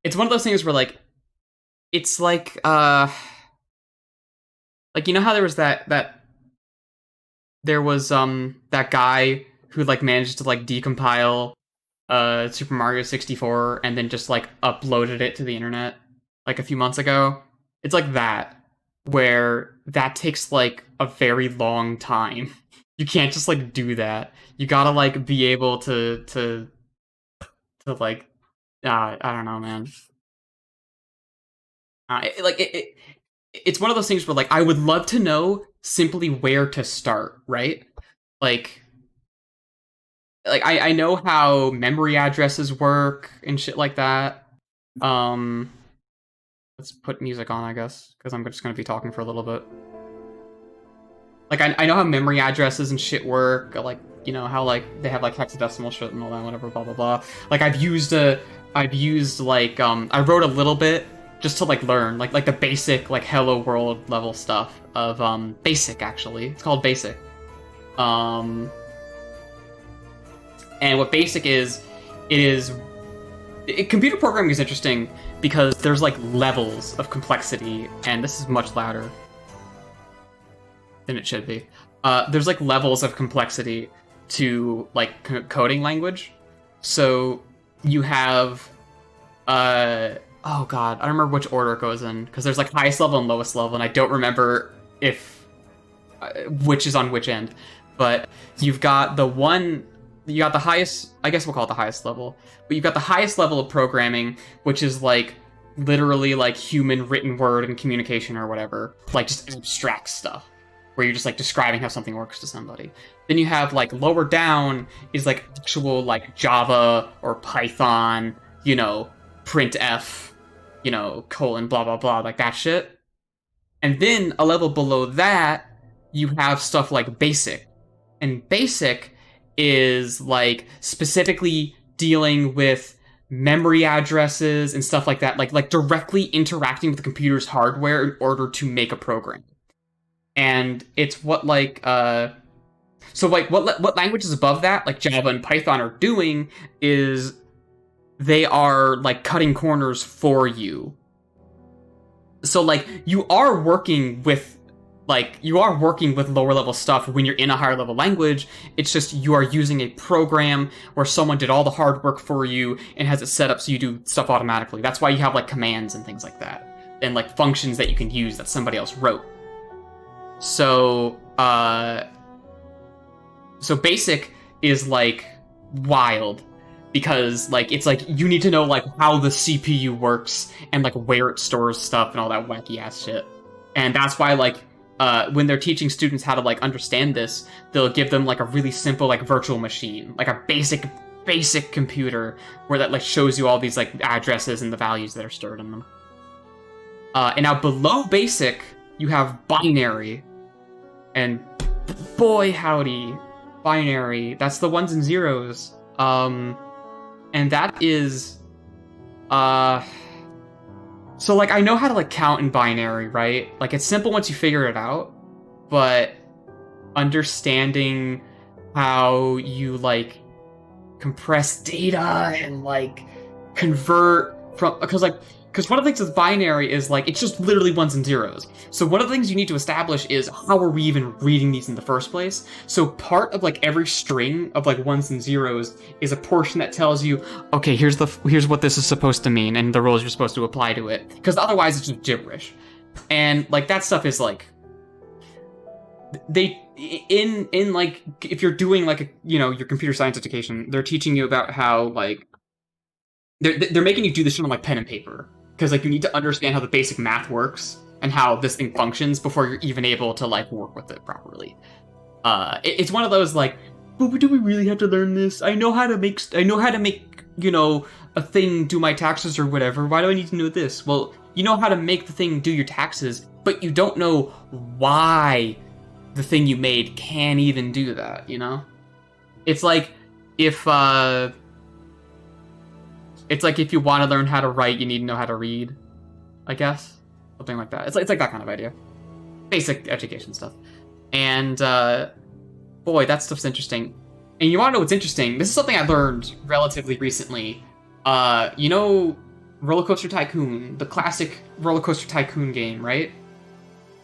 it's one of those things where like it's like you know how there was that there was that guy who like managed to like decompile Super Mario 64 and then just like uploaded it to the internet like a few months ago. It's like that where that takes like a very long time. You can't just like do that. You gotta like be able to like I don't know, man. It's one of those things where like I would love to know simply where to start, right? Like I know how memory addresses work and shit like that. Um let's put music on, I guess, because I'm just gonna be talking for a little bit. Like I know how memory addresses and shit work, like you know how like they have like hexadecimal shit and all that, whatever, blah blah blah. Like I've used like I wrote a little bit just to like learn like the basic like hello world level stuff of basic actually. It's called basic. Um and what basic is, computer programming is interesting because there's like levels of complexity, and this is much louder than it should be. There's like levels of complexity to like coding language. So you have oh god, I don't remember which order it goes in because there's like highest level and lowest level, and I don't remember if which is on which end. But you've got you got the highest, I guess we'll call it the highest level, but you've got the highest level of programming, which is like literally like human written word and communication or whatever, like just abstract stuff where you're just like describing how something works to somebody. Then you have like lower down is like actual like Java or Python, you know, printf, you know, colon, blah, blah, blah, like that shit. And then a level below that, you have stuff like basic. And basic is like specifically dealing with memory addresses and stuff like that, like directly interacting with the computer's hardware in order to make a program. And it's what like so like what languages above that, like Java and Python, are doing is they are like cutting corners for you. So like you are working with lower level stuff when you're in a higher level language. It's just you are using a program where someone did all the hard work for you and has it set up so you do stuff automatically. That's why you have like commands and things like that, and like functions that you can use that somebody else wrote. So so basic is like wild because like it's like you need to know like how the CPU works and like where it stores stuff and all that wacky ass shit. And that's why like when they're teaching students how to like understand this, they'll give them like a really simple like virtual machine, like a basic computer where that like shows you all these like addresses and the values that are stored in them. And now below basic, you have binary, and boy howdy, binary. That's the ones and zeros. And that is so like I know how to like count in binary, right? Like it's simple once you figure it out, but understanding how you like compress data and like convert from, because one of the things with binary is like it's just literally ones and zeros. So one of the things you need to establish is how are we even reading these in the first place? So part of like every string of like ones and zeros is a portion that tells you, okay, here's what this is supposed to mean and the rules you're supposed to apply to it. Because otherwise it's just gibberish. And like that stuff is like they in like if you're doing like a, you know, your computer science education, they're teaching you about how like they're making you do this shit on like pen and paper. Because like you need to understand how the basic math works and how this thing functions before you're even able to like work with it properly. It's one of those like, but do we really have to learn this? I know how to make you know, a thing do my taxes or whatever. Why do I need to know this? Well, you know how to make the thing do your taxes, but you don't know why the thing you made can even do that. You know, it's like if you want to learn how to write, you need to know how to read, I guess. Something like that. It's like that kind of idea. Basic education stuff. And, boy, that stuff's interesting. And you want to know what's interesting? This is something I learned relatively recently. You know, Roller Coaster Tycoon, the classic Roller Coaster Tycoon game, right?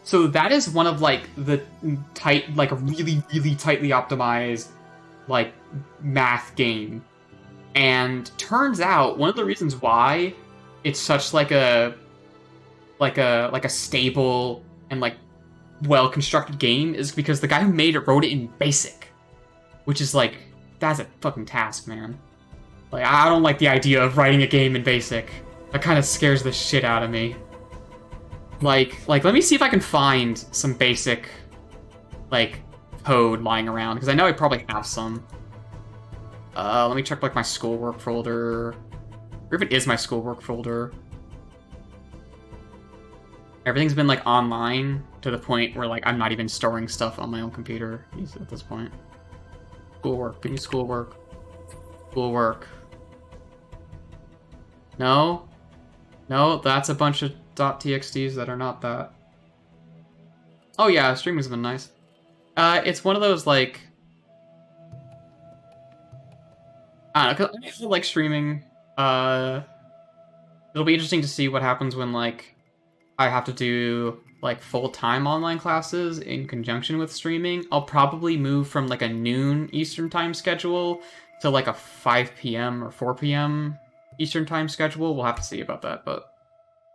So that is one of like the like a really, really tightly optimized like math game. And turns out one of the reasons why it's such like a stable and like well constructed game is because the guy who made it wrote it in BASIC, which is like that's a fucking task, man. Like I don't like the idea of writing a game in BASIC. That kind of scares the shit out of me. Like let me see if I can find some basic like code lying around because I know I probably have some. Let me check like my schoolwork folder, or if it is my schoolwork folder. Everything's been like online to the point where like I'm not even storing stuff on my own computer at this point. Schoolwork, give me schoolwork. Schoolwork. No, that's a bunch of .txt's that are not that. Oh yeah, streaming's been nice. It's one of those like I don't know, 'cause I actually like streaming. It'll be interesting to see what happens when like I have to do like full-time online classes in conjunction with streaming. I'll probably move from like a noon Eastern time schedule to like a 5 p.m. or 4 p.m. Eastern time schedule. We'll have to see about that, but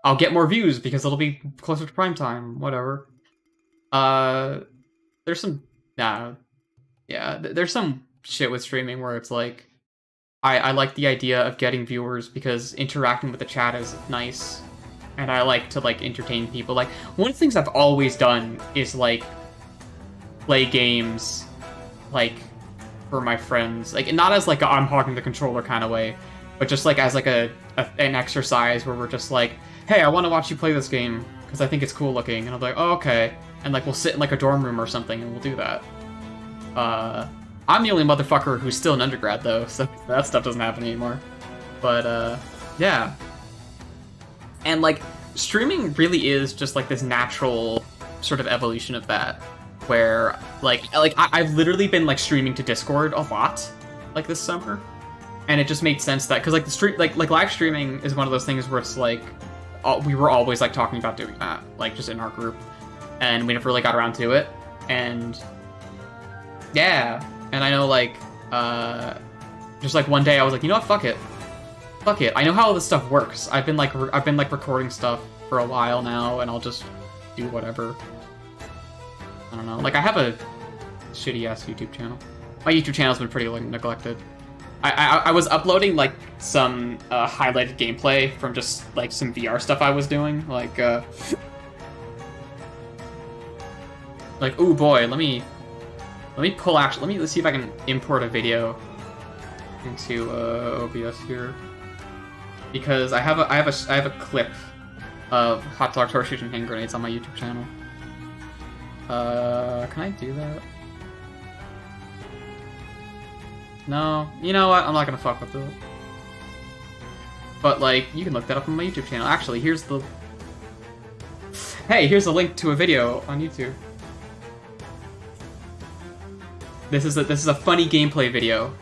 I'll get more views because it'll be closer to prime time. Whatever. There's some there's some shit with streaming where it's like I like the idea of getting viewers because interacting with the chat is nice. And I like to like entertain people. Like one of the things I've always done is like play games like for my friends. Like not as like a I'm hogging the controller kind of way, but just like as like an exercise where we're just like, hey, I want to watch you play this game because I think it's cool looking. And I'm like, oh, okay. And like we'll sit in like a dorm room or something and we'll do that. I'm the only motherfucker who's still in undergrad though, so that stuff doesn't happen anymore. But yeah. And like streaming really is just like this natural sort of evolution of that, where like I've literally been like streaming to Discord a lot like this summer, and it just made sense that because like the stream like live streaming is one of those things where it's like we were always like talking about doing that like just in our group, and we never really got around to it, and yeah, and I know like just like one day I was like, you know what, fuck it. Fuck it, I know how all this stuff works. I've been like recording stuff for a while now, and I'll just do whatever. I don't know. Like I have a shitty ass YouTube channel. My YouTube channel's been pretty like neglected. I was uploading like some highlighted gameplay from just like some VR stuff I was doing. Like oh boy, let me pull let's see if I can import a video into OBS here. Because I have a clip of hot dogs, horseshoes, and hand grenades on my YouTube channel. Can I do that? No, you know what? I'm not gonna fuck with it. But like, you can look that up on my YouTube channel. Actually, here's the a link to a video on YouTube. This is a funny gameplay video.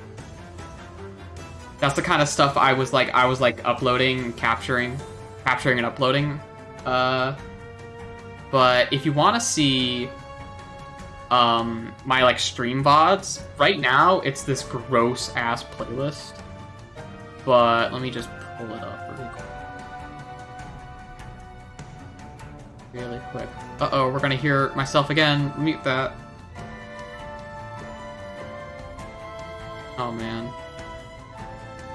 That's the kind of stuff I was like uploading, capturing and uploading. But if you want to see my like stream VODs, right now it's this gross ass playlist. But let me just pull it up really quick. Uh-oh, we're gonna hear myself again. Mute that. Oh man.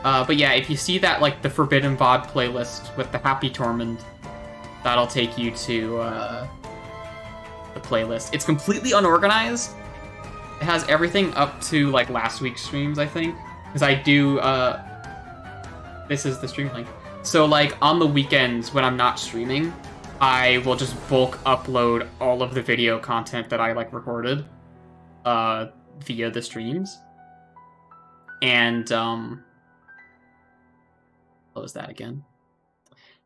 But yeah, if you see that, like, the Forbidden VOD playlist with the Happy Tormund, that'll take you to, the playlist. It's completely unorganized. It has everything up to, like, last week's streams, I think. Because I do, this is the stream link. So, like, on the weekends when I'm not streaming, I will just bulk upload all of the video content that I, like, recorded, via the streams. And, close that again.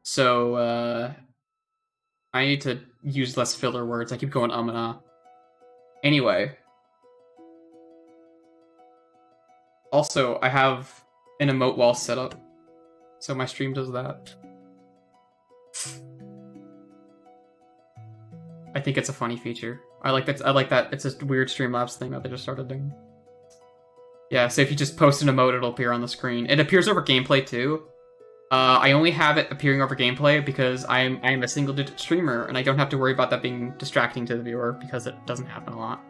So, I need to use less filler words. I keep going and ah. Anyway. Also, I have an emote wall set up, so my stream does that. I think it's a funny feature. I like that. I like that. It's a weird Streamlabs thing that they just started doing. Yeah, so if you just post an emote, it'll appear on the screen. It appears over gameplay too. I only have it appearing over gameplay because I am a single-digit streamer, and I don't have to worry about that being distracting to the viewer because it doesn't happen a lot.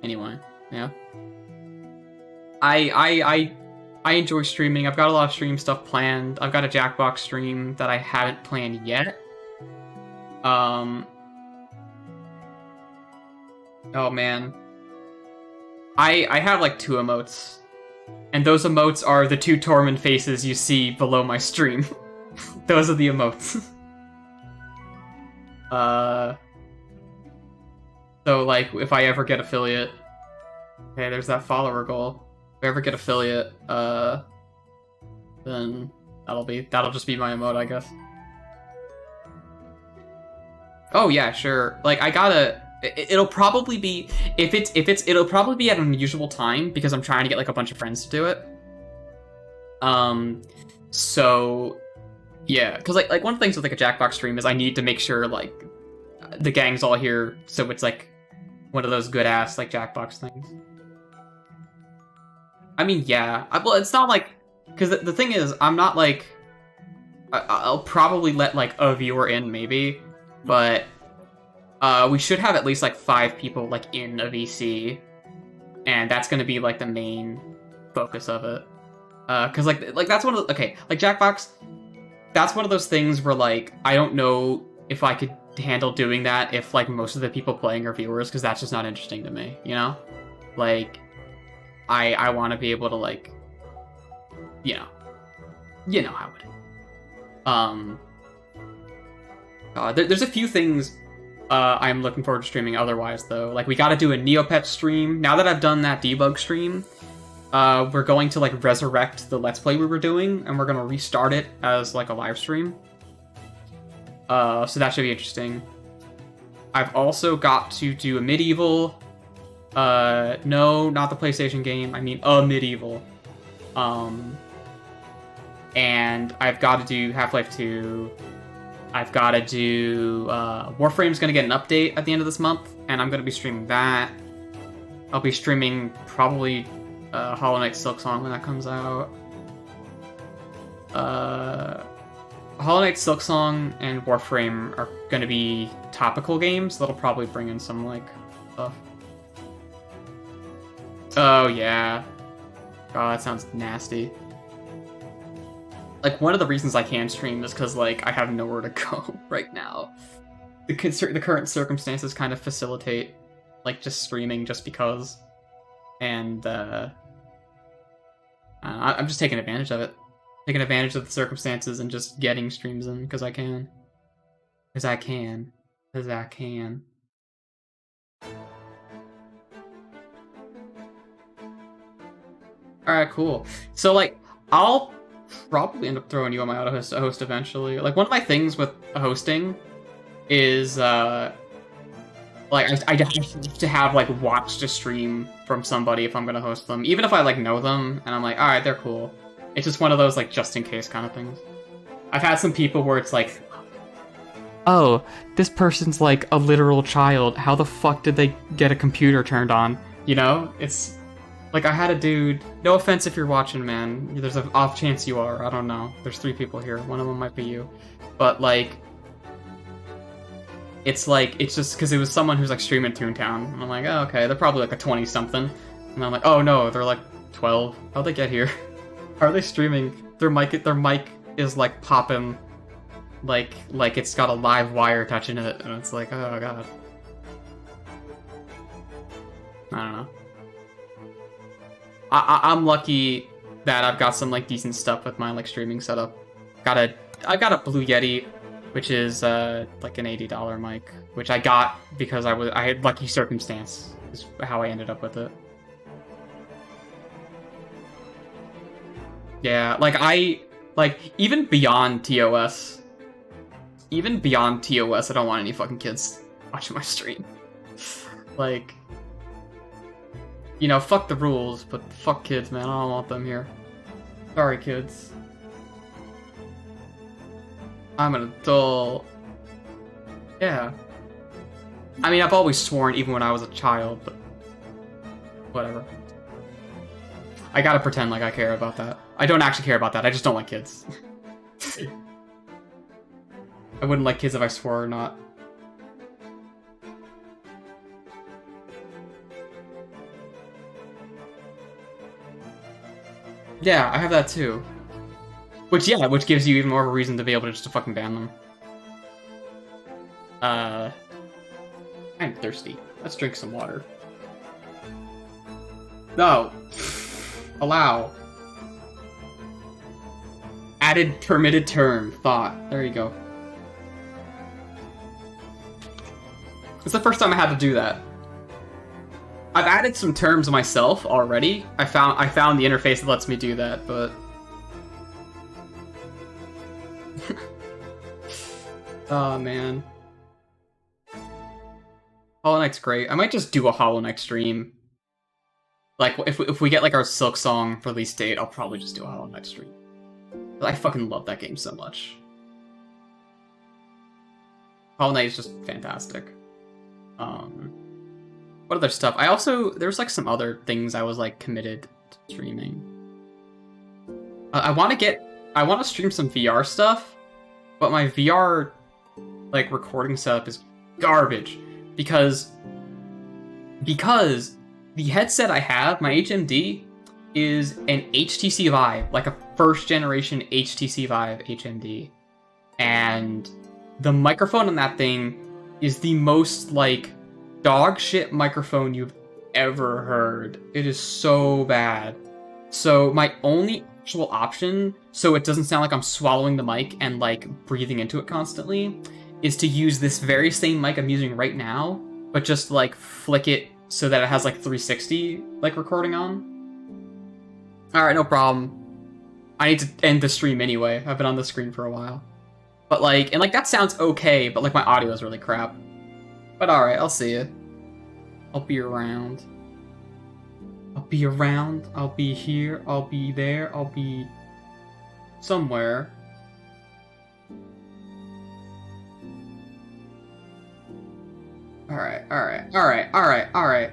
Anyway, yeah. I enjoy streaming. I've got a lot of stream stuff planned. I've got a Jackbox stream that I haven't planned yet. Oh man. I have like 2 emotes. And those emotes are the 2 Tormund faces you see below my stream. Those are the emotes. So like if I ever get affiliate, okay, there's that follower goal. If I ever get affiliate, then that'll just be my emote, I guess. Oh yeah, sure. Like I gotta. It'll probably be it'll probably be at an unusual time because I'm trying to get like a bunch of friends to do it. So yeah, because like one of the things with like a Jackbox stream is I need to make sure like the gang's all here, so it's like one of those good ass like Jackbox things. I mean, yeah. Well, it's not like because the thing is, I'm not like I'll probably let like a viewer in maybe, but we should have at least like 5 people like in a VC, and that's gonna be like the main focus of it. Because like that's one of the, okay, like Jackbox, that's one of those things where like I don't know if I could handle doing that if like most of the people playing are viewers, because that's just not interesting to me, you know? Like I want to be able to like, you know how it is. There's a few things I'm looking forward to streaming otherwise, though. Like, we gotta do a Neopet stream. Now that I've done that debug stream, we're going to, like, resurrect the Let's Play we were doing, and we're gonna restart it as, like, a live stream. So that should be interesting. I've also got to do a Medieval. No, not the PlayStation game. I mean, a Medieval. And I've got to do Half-Life 2. I've got to do... Warframe's going to get an update at the end of this month, and I'm going to be streaming that. I'll be streaming probably Hollow Knight Silksong when that comes out. Hollow Knight Silksong and Warframe are going to be topical games. That'll probably bring in some, like, stuff. Oh, yeah. God, that sounds nasty. Like, one of the reasons I can stream is because, like, I have nowhere to go right now. The current circumstances kind of facilitate, like, just streaming just because. And, I'm just taking advantage of it. Taking advantage of the circumstances and just getting streams in because I can. Because I can. Because I can. Alright, cool. So, like, I'll probably end up throwing you on my auto-host eventually. Like, one of my things with hosting is, like, I have to have, like, watched a stream from somebody if I'm gonna host them. Even if I, like, know them, and I'm like, alright, they're cool. It's just one of those, like, just-in-case kind of things. I've had some people where it's like, oh, this person's, like, a literal child. How the fuck did they get a computer turned on? You know? It's... Like, I had a dude... No offense if you're watching, man. There's an off chance you are. I don't know. There's 3 people here. One of them might be you. But, like... It's like... It's just because it was someone who's, like, streaming Toontown. And I'm like, oh, okay. They're probably, like, a 20-something. And I'm like, oh, no. They're, like, 12. How'd they get here? How are they streaming? Their mic is, like, popping. Like it's got a live wire touching it. And it's like, oh, God. I don't know. I'm lucky that I've got some like decent stuff with my like streaming setup. I got a Blue Yeti, which is like an $80 mic, which I got because I had lucky circumstance is how I ended up with it. Yeah, like even beyond TOS, I don't want any fucking kids watching my stream. Like You know, fuck the rules, but fuck kids, man. I don't want them here. Sorry, kids. I'm an adult. Yeah. I mean, I've always sworn, even when I was a child, but whatever. I gotta pretend like I care about that. I don't actually care about that, I just don't like kids. I wouldn't like kids if I swore or not. Yeah, I have that too. Which gives you even more of a reason to be able to just to fucking ban them. I'm thirsty. Let's drink some water. No. Allow. Added permitted term. Thought. There you go. It's the first time I had to do that. I've added some terms myself already. I found the interface that lets me do that, but oh man. Hollow Knight's great. I might just do a Hollow Knight stream. Like, if we get, like, our Silk Song release date, I'll probably just do a Hollow Knight stream. I fucking love that game so much. Hollow Knight is just fantastic. What other stuff? There's, like, some other things I was, like, committed to streaming. I want to stream some VR stuff, but my VR, like, recording setup is garbage. Because the headset I have, my HMD, is an HTC Vive, like a first generation HTC Vive HMD. And the microphone on that thing is the most, like, dog shit microphone you've ever heard. It is so bad. So my only actual option, so it doesn't sound like I'm swallowing the mic and, like, breathing into it constantly, is to use this very same mic I'm using right now, but just, like, flick it so that it has, like, 360, like, recording on. Alright, no problem. I need to end the stream anyway. I've been on the screen for a while. But, like, and, like, that sounds okay, but, like, my audio is really crap. But alright, I'll see you. I'll be around. I'll be around. I'll be here. I'll be there. I'll be somewhere. Alright.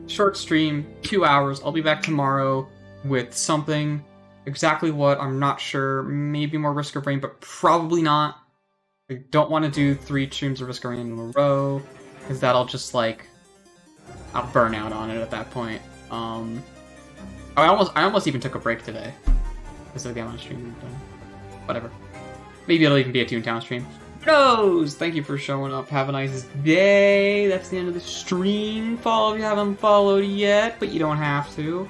Short stream, 2 hours. I'll be back tomorrow with something. Exactly what, I'm not sure. Maybe more Risk of Rain, but probably not. I don't want to do 3 streams of Risk of Rain in a row, because that'll just, like, I'll burn out on it at that point. I almost even took a break today, because of the amount of streaming I've done. Whatever. Maybe it'll even be a Toontown stream. Who knows? Thank you for showing up. Have a nice day. That's the end of the stream. Follow if you haven't followed yet, but you don't have to.